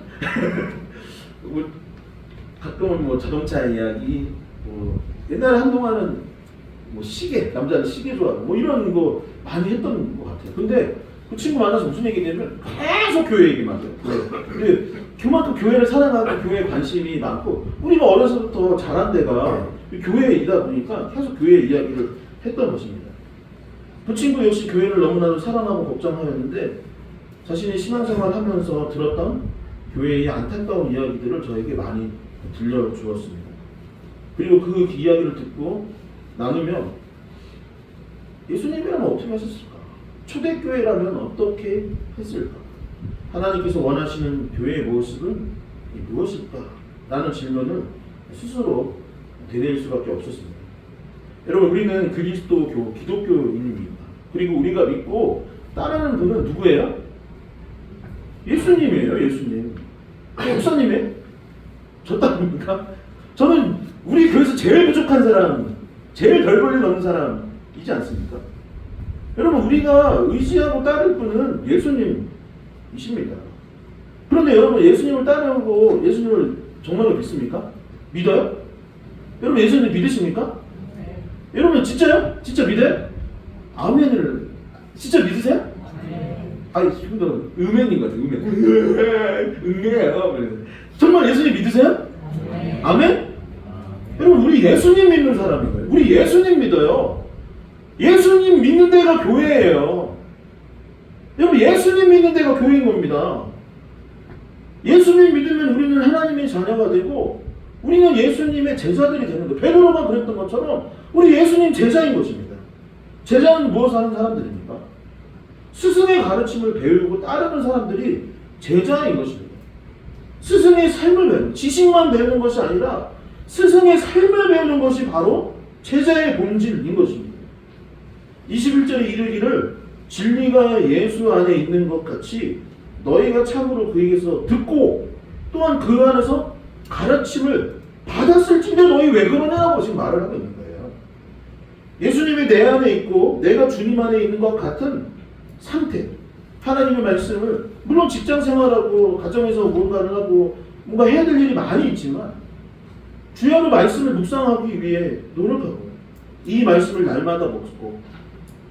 D: 가끔은 뭐 자동차 이야기, 뭐 옛날에 한동안은 뭐 시계, 남자는 시계 좋아하고 뭐 이런 거 많이 했던 것 같아요. 근데 그 친구 만나서 무슨 얘기냐면 계속 교회 얘기만 해요. 근데 그만큼 교회를 사랑하고 교회에 관심이 많고 우리가 어려서부터 자란 데가 교회이다 보니까 계속 교회 이야기를 했던 것입니다. 그 친구 역시 교회를 너무나도 사랑하고 걱정하였는데 자신이 신앙생활 하면서 들었던 교회의 안타까운 이야기들을 저에게 많이 들려주었습니다. 그리고 그 이야기를 듣고 나누면 예수님이라면 어떻게 하셨을까? 초대교회라면 어떻게 했을까? 하나님께서 원하시는 교회의 모습은 무엇일까? 라는 질문을 스스로 되뇌일 수밖에 없었습니다. 여러분 우리는 그리스도교, 기독교인입니다. 그리고 우리가 믿고 따르는 분은 누구예요? 예수님이에요. 예수님. 목사님이에요? 저 따릅니까? 저는 우리 교회에서 제일 부족한 사람, 제일 별 볼일 없는 사람이지 않습니까? 여러분 우리가 의지하고 따를 분은 예수님이십니다. 그런데 여러분 예수님을 따르고 예수님을 정말로 믿습니까? 믿어요? 여러분 예수님 믿으십니까? 네. 여러분 진짜요? 진짜 믿어요? 아멘을 진짜 믿으세요? 네. 아니 힘들어. 음행인 것 같아요. 음행이에요. 정말 예수님 믿으세요? 네. 아멘? 여러분 우리 예수님 믿는 사람인 거예요. 우리 예수님 믿어요. 예수님 믿는 데가 교회예요. 여러분 예수님 믿는 데가 교회인 겁니다. 예수님 믿으면 우리는 하나님의 자녀가 되고 우리는 예수님의 제자들이 되는 거예요. 베드로가 그랬던 것처럼 우리 예수님 제자인 것입니다. 제자는 무엇을 하는 사람들입니까? 스승의 가르침을 배우고 따르는 사람들이 제자인 것입니다. 스승의 삶을 배우는, 지식만 배우는 것이 아니라 스승의 삶을 배우는 것이 바로 제자의 본질인 것입니다. 21절에 이르기를 진리가 예수 안에 있는 것 같이 너희가 참으로 그에게서 듣고 또한 그 안에서 가르침을 받았을진데 너희 왜 그러냐고 지금 말을 하고 있는 거예요. 예수님이 내 안에 있고 내가 주님 안에 있는 것 같은 상태, 하나님의 말씀을 물론 직장생활하고 가정에서 뭔가를 하고 뭔가 해야 될 일이 많이 있지만 주야로 말씀을 묵상하기 위해 노력하고 이 말씀을 날마다 먹고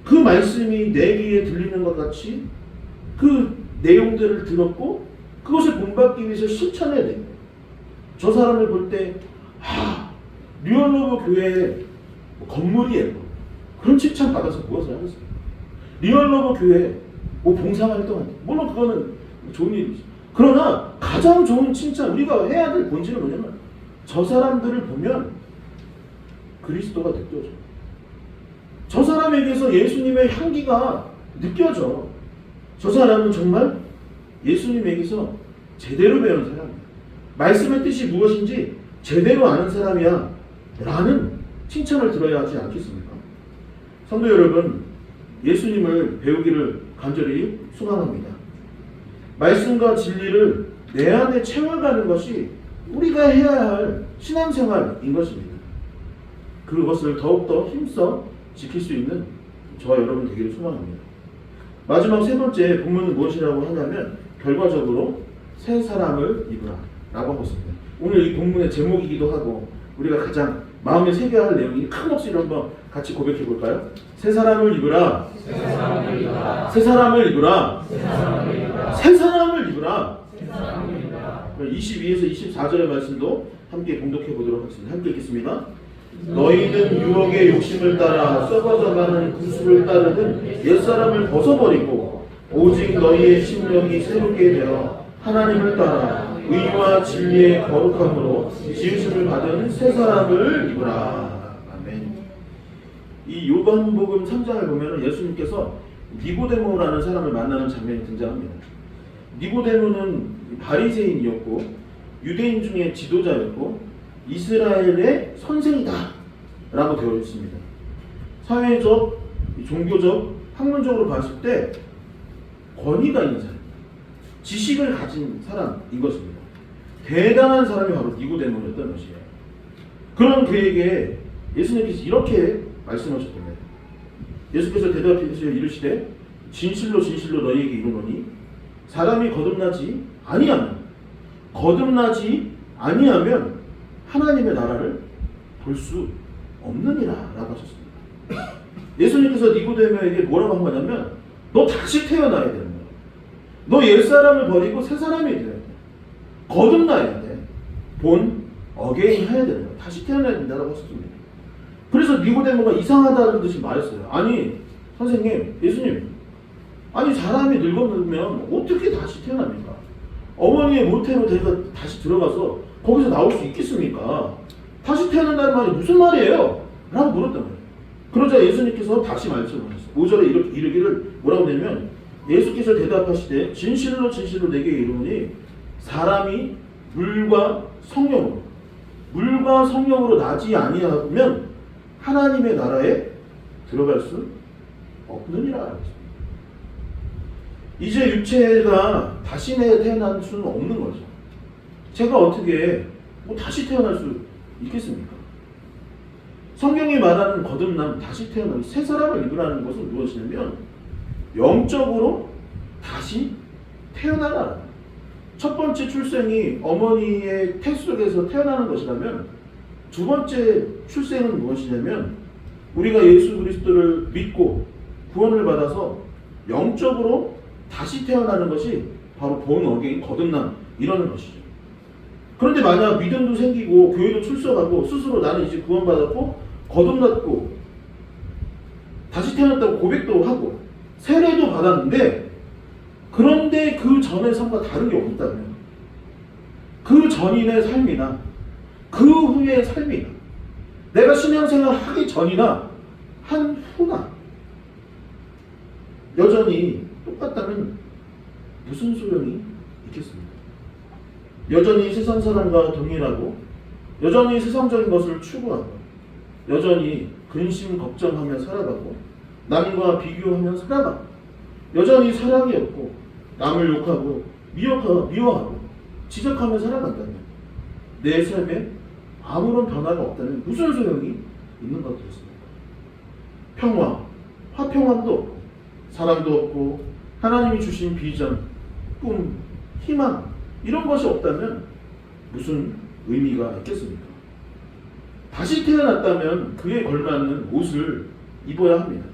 D: 그 말씀이 내 귀에 들리는 것 같이 그 내용들을 들었고 그것을 본받기 위해서 실천해야 됩니다. 저 사람을 볼 때 리얼러브 교회 건물이 예뻐. 그런 칭찬 받아서 무엇을 하겠습니까? 리얼러브 교회 봉사활동한다. 물론 그거는 좋은 일이죠. 그러나 가장 좋은 칭찬 우리가 해야 될 본질은 뭐냐면 저 사람들을 보면 그리스도가 느껴져. 저 사람에게서 예수님의 향기가 느껴져. 저 사람은 정말 예수님에게서 제대로 배운 사람이야. 말씀의 뜻이 무엇인지 제대로 아는 사람이야 라는 칭찬을 들어야 하지 않겠습니까? 성도 여러분, 예수님을 배우기를 간절히 소망합니다. 말씀과 진리를 내 안에 채워가는 것이 우리가 해야 할 신앙생활인 것입니다. 그것을 더욱더 힘써 지킬 수 있는 저와 여러분 되기를 소망합니다. 마지막 세 번째 본문은 무엇이라고 하냐면 결과적으로 새 사람을 입으라 라고 하고 있습니다. 오늘 이 본문의 제목이기도 하고 우리가 가장 마음에 새겨야 할 내용이 큰 목소리로 한번 같이 고백해 볼까요? 새 사람을 입으라. 새 사람을 입으라. 새 사람을 입으라. 새 사람을 입으라. 22에서 24절의 말씀도 함께 봉독해 보도록 하겠습니다. 함께 읽겠습니다. 너희는 유혹의 욕심을 따라 썩어져가는 구수를 따르는 옛사람을 벗어버리고 오직 너희의 심령이 새롭게 되어 하나님을 따라 의와 진리의 거룩함으로 지으심을 받은 새 사람을 입으라. 아멘. 이 요한복음 3장을 보면 예수님께서 니고데모라는 사람을 만나는 장면이 등장합니다. 니고데모는 바리새인이었고 유대인 중에 지도자였고 이스라엘의 선생이다 라고 되어 있습니다. 사회적, 종교적, 학문적으로 봤을 때 권위가 있는 사람, 지식을 가진 사람인 것입니다. 대단한 사람이 바로 니고데모였던 것이에요. 그런 그에게 예수님께서 이렇게 말씀하셨던 거예요. 예수께서 대답하시어 이르시되 진실로 진실로 너희에게 이르노니 사람이 거듭나지 아니하면 하나님의 나라를 볼 수 없느니라 라고 하셨습니다. 예수님께서 니고데모에게 뭐라고 한 거냐면 너 다시 태어나야 되는 거야. 너 옛사람을 버리고 새사람이 돼야 돼. 거듭나야 돼. 본 어게인 해야 되는 거야. 다시 태어나야 된다고 하셨습니다. 그래서 니고데모가 이상하다는 듯이 말했어요. 아니 선생님, 예수님, 아니 사람이 늙어보면 어떻게 다시 태어납니까? 어머니의 모태로 내가 다시 들어가서 거기서 나올 수 있겠습니까? 다시 태어난다는 말이 무슨 말이에요? 라고 물었단 말이에요. 그러자 예수님께서 다시 말씀하셨어요. 5절에 이르기를 뭐라고 하냐면 예수께서 대답하시되 진실로 진실로 내게 이르노니 사람이 물과 성령으로 나지 아니하면 하나님의 나라에 들어갈 수 없느니라. 이제 육체가 다시 태어날 수는 없는 거죠. 제가 어떻게 다시 태어날 수 있겠습니까? 성경이 말하는 거듭남, 다시 태어나는 새 사람을 입으라는 것은 무엇이냐면 영적으로 다시 태어나라. 첫 번째 출생이 어머니의 태 속에서 태어나는 것이라면 두 번째 출생은 무엇이냐면 우리가 예수 그리스도를 믿고 구원을 받아서 영적으로 다시 태어나는 것이 바로 본 어게인 거듭남이라는 것이죠. 그런데 만약 믿음도 생기고 교회도 출석하고 스스로 나는 이제 구원받았고 거듭났고 다시 태어났다고 고백도 하고 세례도 받았는데 그런데 그 전의 삶과 다른 게 없다면 그 전인의 삶이나 그 후의 삶이나 내가 신앙생활 하기 전이나 한 후나 여전히 똑같다면 무슨 소용이 있겠습니까? 여전히 세상 사람과 동일하고 여전히 세상적인 것을 추구하고 여전히 근심 걱정하며 살아가고 남과 비교하며 살아가고 여전히 사랑이 없고 남을 욕하고 미워하고 지적하며 살아간다면 내 삶에 아무런 변화가 없다면 무슨 소용이 있는 것 같습니까? 평화, 화평함도 없고 사랑도 없고 하나님이 주신 비전, 꿈, 희망 이런 것이 없다면 무슨 의미가 있겠습니까? 다시 태어났다면 그에 걸맞는 옷을 입어야 합니다.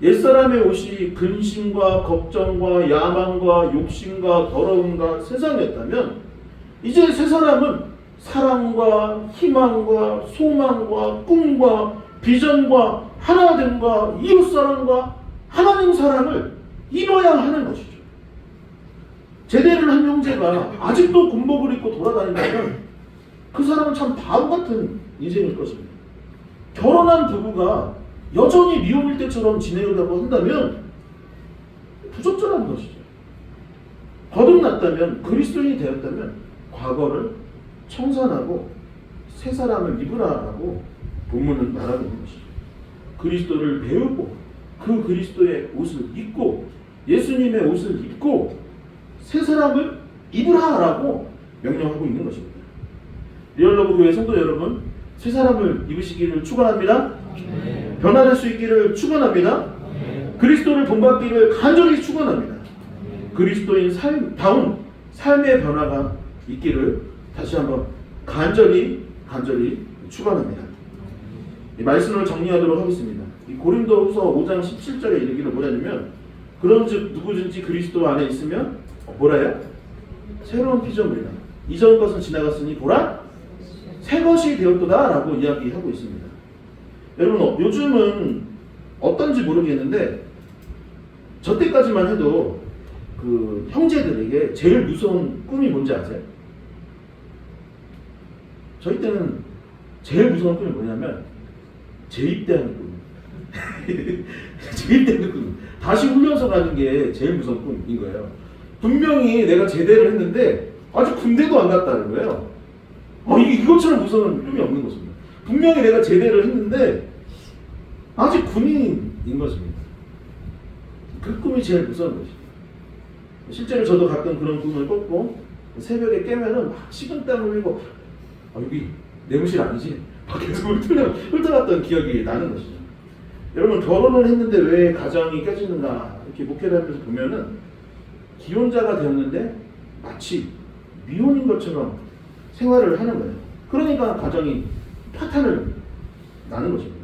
D: 옛사람의 옷이 근심과 걱정과 야망과 욕심과 더러움과 세상이었다면 이제 새 사람은 사랑과 희망과 소망과 꿈과 비전과 하나됨과 이웃사랑과 하나님 사랑을 입어야 하는 것이죠. 제대를 한 형제가 아직도 군복을 입고 돌아다닌다면 그 사람은 참 바보 같은 인생일 것입니다. 결혼한 부부가 여전히 미혼일 때처럼 지내려고 한다면 부적절한 것이죠. 거듭났다면 그리스도인이 되었다면 과거를 청산하고 새 사람을 입으라라고 본문은 말하고 있는 것이죠. 그리스도를 배우고 그 그리스도의 옷을 입고 예수님의 옷을 입고 새 사람을 입으라라고 명령하고 있는 것입니다. 리얼러브 교회 성도 여러분, 새 사람을 입으시기를 축원합니다. 변화될 수 있기를 축원합니다. 그리스도를 본받기를 간절히 축원합니다. 그리스도인 다운 삶의 변화가 있기를 다시 한번 간절히 축원합니다. 이 말씀을 정리하도록 하겠습니다. 이 고린도후서 5장 17절에 이르기를 뭐냐면, 그런즉 누구든지 그리스도 안에 있으면 뭐라요? 새로운 피조물이다. 이전 것은 지나갔으니 보라 새 것이 되었도다 라고 이야기하고 있습니다. 여러분, 요즘은 어떤지 모르겠는데 저 때까지만 해도 그 형제들에게 제일 무서운 꿈이 뭔지 아세요? 저희 때는 제일 무서운 꿈이 뭐냐면 재입대하는 꿈. 재입대하는 꿈. 다시 훈련소 가는 게 제일 무서운 꿈인 거예요. 분명히 내가 제대를 했는데 아직 군대도 안 갔다는 거예요. 이것처럼 무서운 꿈이 없는 것입니다. 분명히 내가 제대를 했는데 아직 군인인 것입니다. 그 꿈이 제일 무서운 것입니다. 실제로 저도 가끔 그런 꿈을 꿨고 새벽에 깨면은 막 식은땀 흘리고 여기 내무실 아니지? 막 계속 훑어갔던 기억이 나는 것이죠. 여러분, 결혼을 했는데 왜 가정이 깨지는가 이렇게 목회를 하면서 보면은 기혼자가 되었는데 마치 미혼인 것처럼 생활을 하는 거예요. 그러니까 가정이 파탄을 나는 것입니다.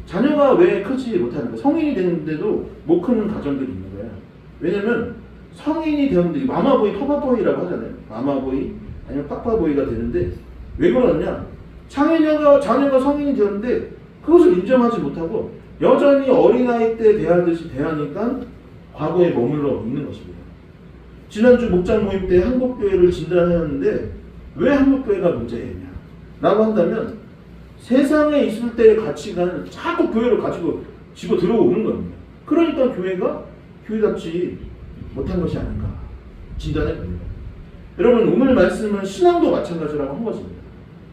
D: 자녀가 왜 크지 못하는가? 성인이 되는데도 못 크는 가정들이 있는 거예요. 왜냐면 성인이 되었는데 마마보이, 파파보이라고 하잖아요. 마마보이 아니면 파파보이가 되는데 왜 그러느냐? 자녀가 성인이 되었는데 그것을 인정하지 못하고 여전히 어린아이 때 대하듯이 대하니까 과거에 머물러 있는 것입니다. 지난주 목장 모임 때 한국교회를 진단하였는데 왜 한국교회가 문제냐 라고 한다면 세상에 있을 때의 가치관을 자꾸 교회로 가지고 집어 들어오는 겁니다. 그러니까 교회가 교회답지 못한 것이 아닌가 진단해 봅니다. 여러분, 오늘 말씀은 신앙도 마찬가지라고 한 것입니다.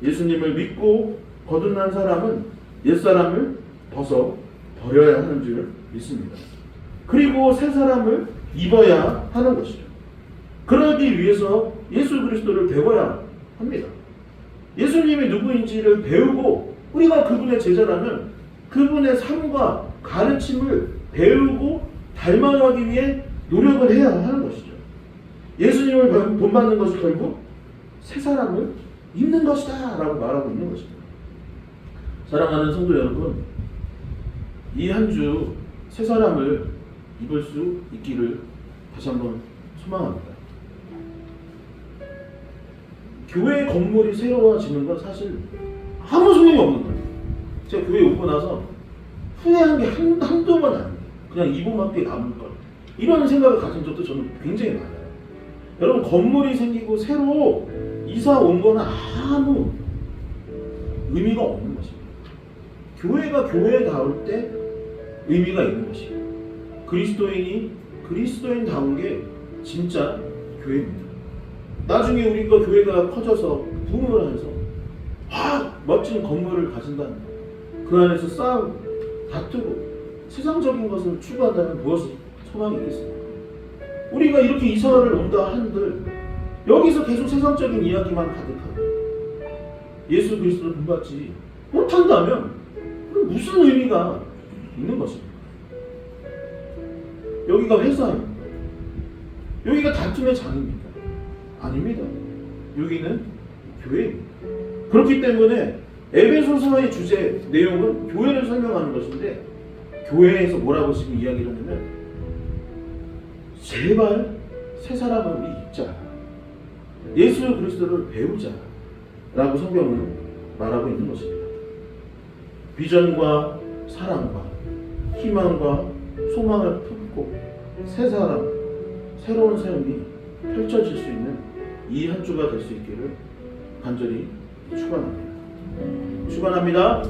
D: 예수님을 믿고 거듭난 사람은 옛사람을 벗어 버려야 하는 줄 믿습니다. 그리고 새 사람을 입어야 하는 것이죠. 그러기 위해서 예수 그리스도를 배워야 합니다. 예수님이 누구인지를 배우고 우리가 그분의 제자라면 그분의 삶과 가르침을 배우고 닮아가기 위해 노력을 해야 하는 것이죠. 예수님을 본받는 것이 결국 새 사람을 입는 것이다 라고 말하고 있는 것입니다. 사랑하는 성도 여러분, 이 한 주 새 사람을 입을 수 있기를 다시 한번 소망합니다. 교회 건물이 새로워지는 건 사실 아무 소용이 없는 거예요. 제가 교회 오고 나서 후회한 게 한두 번 아니에요. 그냥 2분밖에 남을 걸. 이런 생각을 가진 적도 저는 굉장히 많아요. 여러분, 건물이 생기고 새로 이사 온 거는 아무 의미가 없는 것입니다. 교회가 교회다울 때 의미가 있는 것이에요. 그리스도인이 그리스도인다운 게 진짜 교회입니다. 나중에 우리가 교회가 커져서 부흥을 해서 멋진 건물을 가진다는 그 안에서 싸우고 다투고 세상적인 것을 추구한다면 무엇이 소망이 있겠습니까? 우리가 이렇게 이사를 온다 한들 여기서 계속 세상적인 이야기만 가득하고 예수 그리스도를 본받지 못한다면 무슨 의미가 있는 것입니까? 여기가 회사입니다. 여기가 다툼의 장입니까? 아닙니다. 여기는 교회입니다. 그렇기 때문에 에베소서의 주제 내용은 교회를 설명하는 것인데 교회에서 뭐라고 지금 이야기를 하냐면 제발 새 사람을 우리 입자, 예수 그리스도를 배우자 라고 성경은 말하고 있는 것입니다. 비전과 사랑과 희망과 소망을 품고 새 사람, 새로운 삶이 펼쳐질 수 있는 이 한 주가 될 수 있기를 간절히 축원합니다.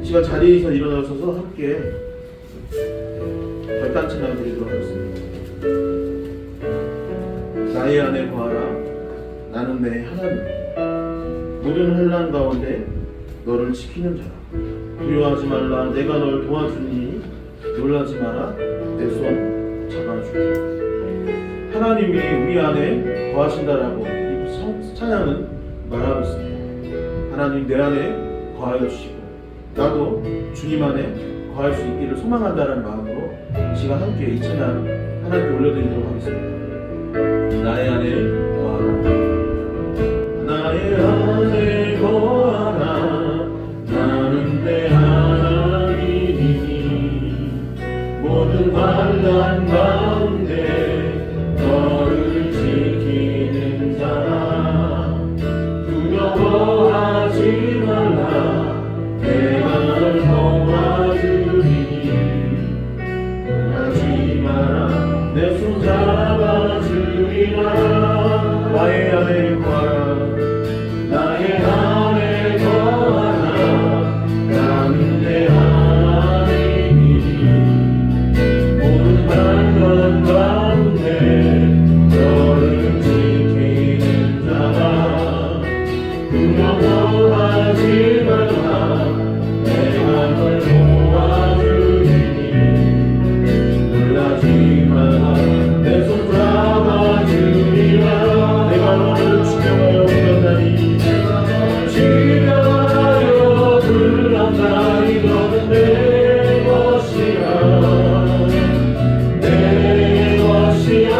D: 이 시간 자리에서 일어나셔서 함께 별단 찬양 드리도록 하겠습니다. 나의 안에 거하라, 나는 내 하나님, 모든 환난 가운데 너를 지키는 자라. 두려워하지 말라, 내가 널 도와주니 놀라지 마라, 내 손 잡아주리. 하나님이 우리 안에 거하신다라고 이 찬양은 말하고 있습니다. 하나님 내 안에 거하여 주시고 나도 주님 안에 거할 수 있기를 소망한다는 마음으로 이 시간 함께 이 찬양 하나님께 올려드리도록 하겠습니다. 나의 안에 거하라. 나의 안에 거하라. 나는 내 하나님이니 모든 환난 가운데 너를 지키는 자라. 두려워하지 말라. 내가 널 도와주리니 하지 마라. 내 손 잡아주리라. 나의 안에 거하라. 나의 안에 거하라. 나는 내 하나님이니 모든 환난 가운데 너를 지키는 자라. 두려워하지 말라. 내가 널 도와주리니 놀라지 마라. 내 손 잡아주리라. 내가 너를 지켜하여 불렀나니 지켜하여 불렀나니 너는 내 것이야. 내 것이야.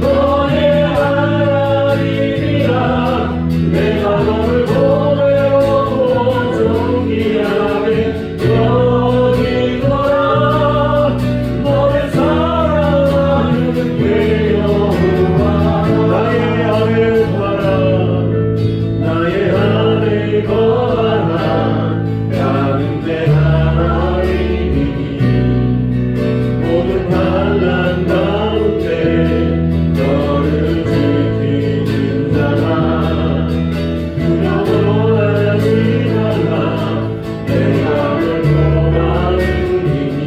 D: 너의 하나님이라. 내가 너를 보내어 존귀하게 여기노라. 너의 사랑하는 내 여호와. 나의 안에 거하라. 나의 안에 거하라. 나는 내 하나님이니 모든 환난 가운데 너를 지키는 자라. 두려워하지 말라. 내가 널 도와주리니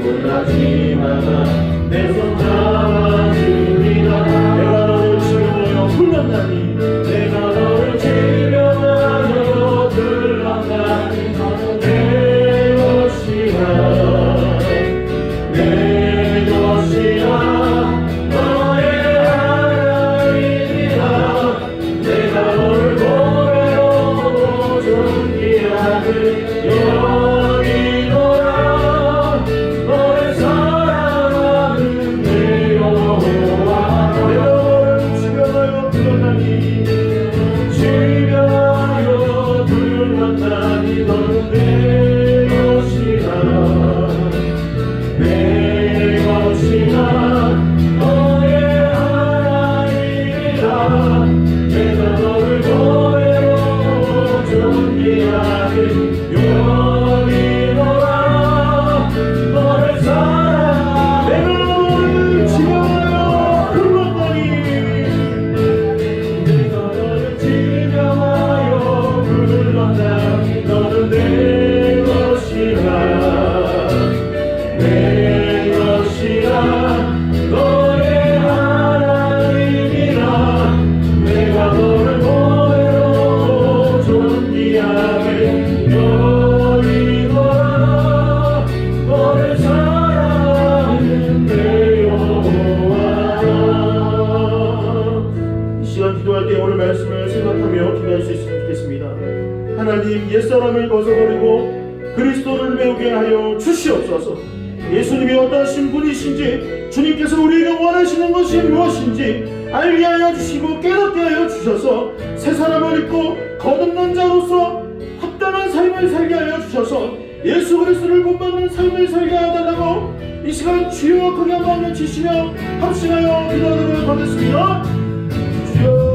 D: 놀라지 마라. 내 손 잡아주리라. 내가 너를 지켜하여 불렀나니 내가 너를 지켜하여 불렀나니 너는 내 것이야. 내 것이야. 너의 하나님이라. 내가 너를 보내어 존귀하게 여기노라. 너의 사랑하는 내 여호와. 내가 너를 지켜하여 불렀나니 지켜하여 불렀나니 너는 내 것이라. 내 것이라. 너의 하나님이라. 내가 너를 보내어 존귀하게 여기노라. 너를 사랑하. 내가 너를 지켜하여 불렀나니 내가 너를 지켜하여 불렀나니 너는 내 것이라. 내 것이라. 너의 하나님이라. 내가 너를 보내어 존귀하게 여기노라. 너를 사랑하는 내 여호와. 이 시간 기도할 때 오늘 말씀을 생각하며 기도할 수 있으면 좋겠습니다. 하나님, 옛사람을 벗어버리고 그리스도를 배우게 하여 주시옵소서. 예수님이 어떠하신 분이신지, 주님께서 우리에게 원하시는 것이 무엇인지 알게 하여 주시고 깨닫게 하여 주셔서 새 사람을 입고 거듭난 자로서 합당한 삶을 살게 하여 주셔서 예수 그리스도를 본받는 삶을 살게 하달라고 이 시간 주여 크게 한번 외치시며 합심하여 기도하도록 하겠습니다. 주여,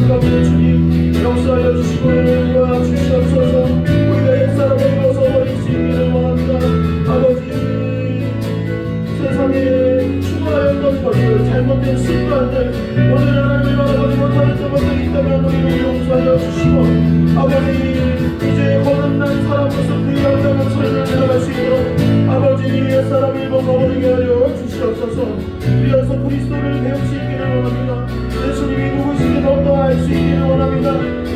D: 가운데 주님 역사하여 주시고 은혜와 주시옵소서. 우리가 옛사람을 벗어버릴 수 있기를 원합니다. 아버지, 세상에 추구하였던 것들, 잘못된 습관들, 오늘 하나님을 바라보지 못하는 것들이 있다면 우리를 용서하여 주시고, 아버지, 이제 거듭난 사람으로서 그 영광의 삶을 살아갈 수 있도록 아버지 옛사람을 벗어버리게 하여 주시옵소서. 이어서 그리스도를 배울 수 있기를 원합니다. 예수님이 누구신지 더욱더 알 수 있기를 원합니다.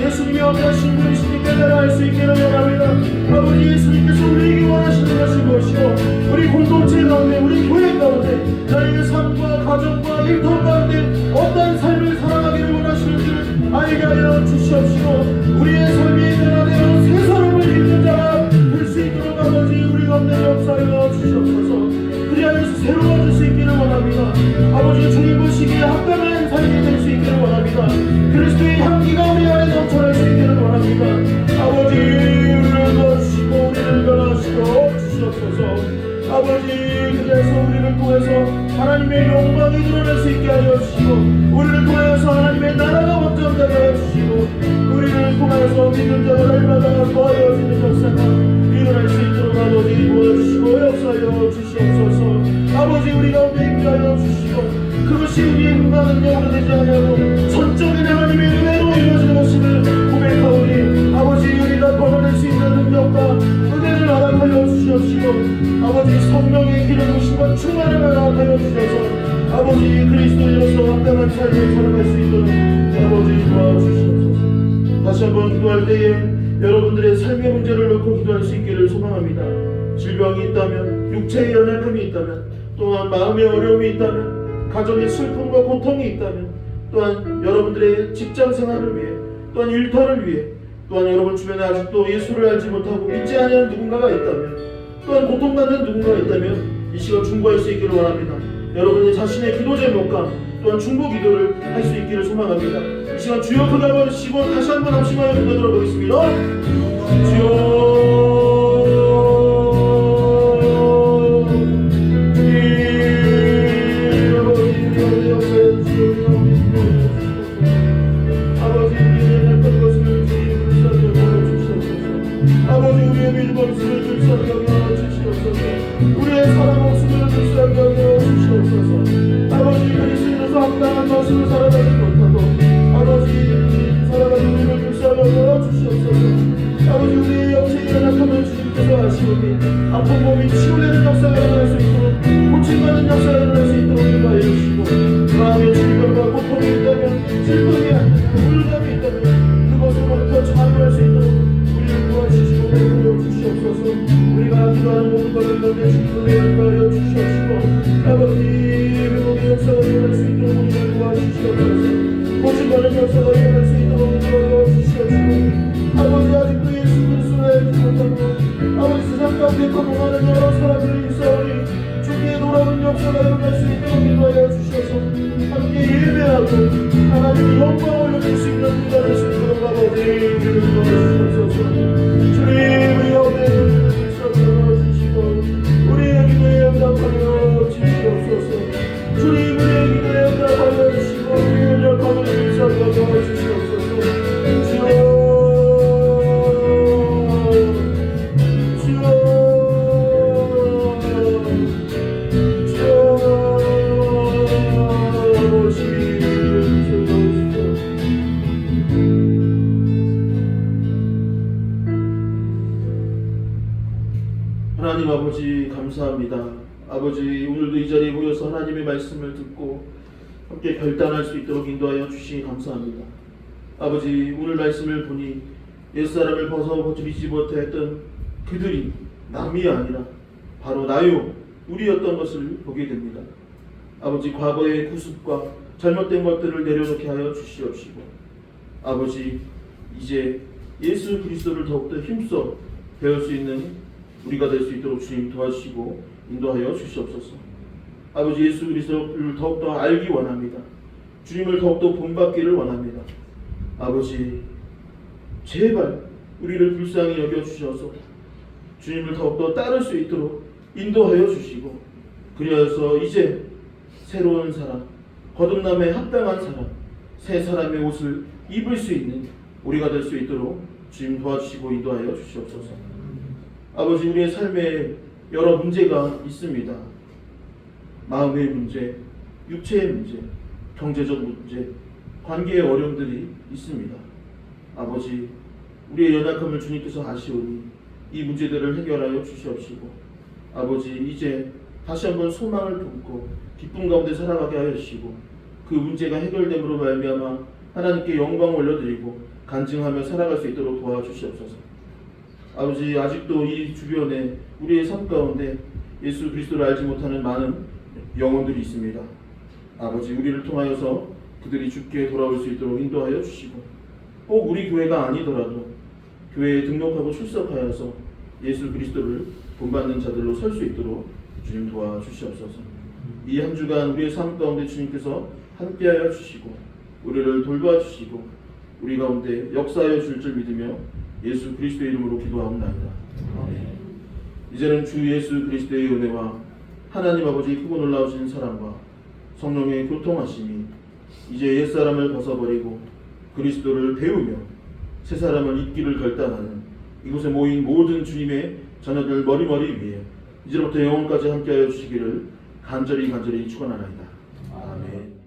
D: 예수님이 하나님의 어떠하신 분이시니 깨달아 수 있기를 원합니다. 아버지 예수님께서 우리에게 원하시는 것이 무엇이고 우리 공동체 가운데 우리 교회 가운데 나의 삶과 가정과 일터 가운데 어떤 삶을 살아가기를 원하시는지를 알게 하여 주시옵시고 우리의 삶이 변화되어 새 사람을 입는 자가 될 수 있도록 아버지 우리 가운데 역사하여 주시옵소서. 그리하여서 새로워질 수 있기를 원합니다. 아버지 주님 보시기에 합당한 삶이 될 수 있기를 원합니다. 그리스도의 향기가 우리 안에 넘쳐날 수 있기를 원합니다. 아버지 우리를 도와주시고 우리를 변화시켜 주시옵소서. 아버지 그래서 우리를 통해서 하나님의 영광이 드러날 수 있게 하여 주시고 우리를 통해서 하나님의 나라가 확장되게 하여 주시고 우리를 통해서 믿는 자가 날마다 더하여지는 역사가 일어날 수 있도록 아버지 도와주시고 역사하여 주시옵소서. 아버지 우리 가운데 임하여 주시고 그것이 우리의 힘과 능력으로 되지 아니하고 전적인 하나님의 은혜로 이루어지는 것임을 고백하오니 아버지 우리가 걸어낼 수 있는 능력과 은혜를 허락하여 주시옵시고 아버지 성령의 기름 부으심과 충만을 허락하여 주셔서 아버지 그리스도인으로서 합당한 삶을 살아갈 수 있도록 아버지 도와주시옵소서. 다시 한번 기도할 때에 여러분들의 삶의 문제를 놓고 기도할 수 있기를 소망합니다. 질병이 있다면 육체의 연약함이 있다면 또한 마음의 어려움이 있다면 가정의 슬픔과 고통이 있다면 또한 여러분들의 직장 생활을 위해 또한 일터를 위해 또한 여러분 주변에 아직도 예수를 알지 못하고 믿지 않는 누군가가 있다면 또한 고통받는 누군가가 있다면 이 시간 중보할 수 있기를 원합니다. 여러분의 자신의 기도 제목과 또한 중보 기도를 할 수 있기를 소망합니다. 이 시간 주여 크게 한번 쉬고 다시 한번 합심하여 기도 들어보겠습니다. 주여 아버지 우리의 믿음 없음을 불쌍히 여겨 주시옵소서. 우리의 사랑 없음을 불쌍히 여겨 주시옵소서. 아버지 그리스도인으로서 합당한 것으로 살아가지 못하고 아버지 살아가는 우리를 불쌍히 여겨 주시옵소서. 아버지 우리의 영체의 연약함을 주님께서 아시오니 아픈 몸이 치유되는 역사가 일어날 수 있도록 고침받는 역사가 일어날 수 있도록 인도하여 주시고 마음의 질병과 고통이 있다면 슬픔이 우울감이 있다면 그것으로부터 자유할 수 있도록 도와주시고 주시옵소서. 우리가 기도하는 모든 것을 가운데 주님을 인도하여 주시옵시고 아버지 회복의 역사가 일어날 수 있도록 우리를 도와주시옵소서. 고침받는 역사가 일어날 수 있도록 인도하여 주시옵시고 아버지 아직도 예수 그리스도를 알지 못하고 아버지 세상 가운데 거동하는 여러 사람들이 있사오니 주님의 놀라운 역사가 일어날 수 있도록 인도하여 주셔서 함께 예배하고 하나님의 영광을 올려줄 수 있는 우리가 될 수 있도록 아버지 우리를 도와주시옵소서. 주님 우리 가운데 불쌍히 여겨주시고 우리의 기도에 응답하여 주시옵소서. 주님 우리의 기도에 응답하여 주시고 우리의 연약함을 불쌍히 여겨주시옵소서. 주여 하나님 아버지 감사합니다. 아버지 오늘도 이 자리에 모여서 하나님의 말씀을 듣고 함께 결단할 수 있도록 인도하여 주시니 감사합니다. 아버지 오늘 말씀을 보니 옛사람을 벗어버리지 못했던 그들이 남이 아니라 바로 나요 우리였던 것을 보게 됩니다. 아버지 과거의 구습과 잘못된 것들을 내려놓게 하여 주시옵시고 아버지 이제 예수 그리스도를 더욱더 힘써 배울 수 있는 우리가 될 수 있도록 주님 도와주시고 인도하여 주시옵소서. 아버지 예수 그리스도를 더욱더 알기 원합니다. 주님을 더욱더 본받기를 원합니다. 아버지 제발 우리를 불쌍히 여겨주셔서 주님을 더욱더 따를 수 있도록 인도하여 주시고 그리하여서 이제 새로운 사람, 거듭남에 합당한 사람, 새 사람의 옷을 입을 수 있는 우리가 될 수 있도록 주님 도와주시고 인도하여 주시옵소서. 아버지 우리의 삶에 여러 문제가 있습니다. 마음의 문제, 육체의 문제, 경제적 문제, 관계의 어려움들이 있습니다. 아버지 우리의 연약함을 주님께서 아시오니 이 문제들을 해결하여 주시옵시고 아버지 이제 다시 한번 소망을 품고 기쁨 가운데 살아가게 하여 주시고 그 문제가 해결됨으로 말미암아 하나님께 영광 올려드리고 간증하며 살아갈 수 있도록 도와주시옵소서. 아버지, 아직도 이 주변에 우리의 삶 가운데 예수 그리스도를 알지 못하는 많은 영혼들이 있습니다. 아버지, 우리를 통하여서 그들이 주께 돌아올 수 있도록 인도하여 주시고, 꼭 우리 교회가 아니더라도 교회에 등록하고 출석하여서 예수 그리스도를 본받는 자들로 설 수 있도록 주님 도와주시옵소서. 이 한 주간 우리의 삶 가운데 주님께서 함께하여 주시고 우리를 돌봐주시고 우리 가운데 역사하여 줄 줄 믿으며 예수 그리스도의 이름으로 기도하옵나이다. 아멘. 이제는 주 예수 그리스도의 은혜와 하나님 아버지의 크고 놀라우신 사랑과 성령의 교통하심이 이제 옛사람을 벗어버리고 그리스도를 배우며 새 사람을 입기를 결단하는 이곳에 모인 모든 주님의 자녀들 머리머리 위에 이제부터 영원까지 함께하여 주시기를 간절히 축원하나이다. 아멘.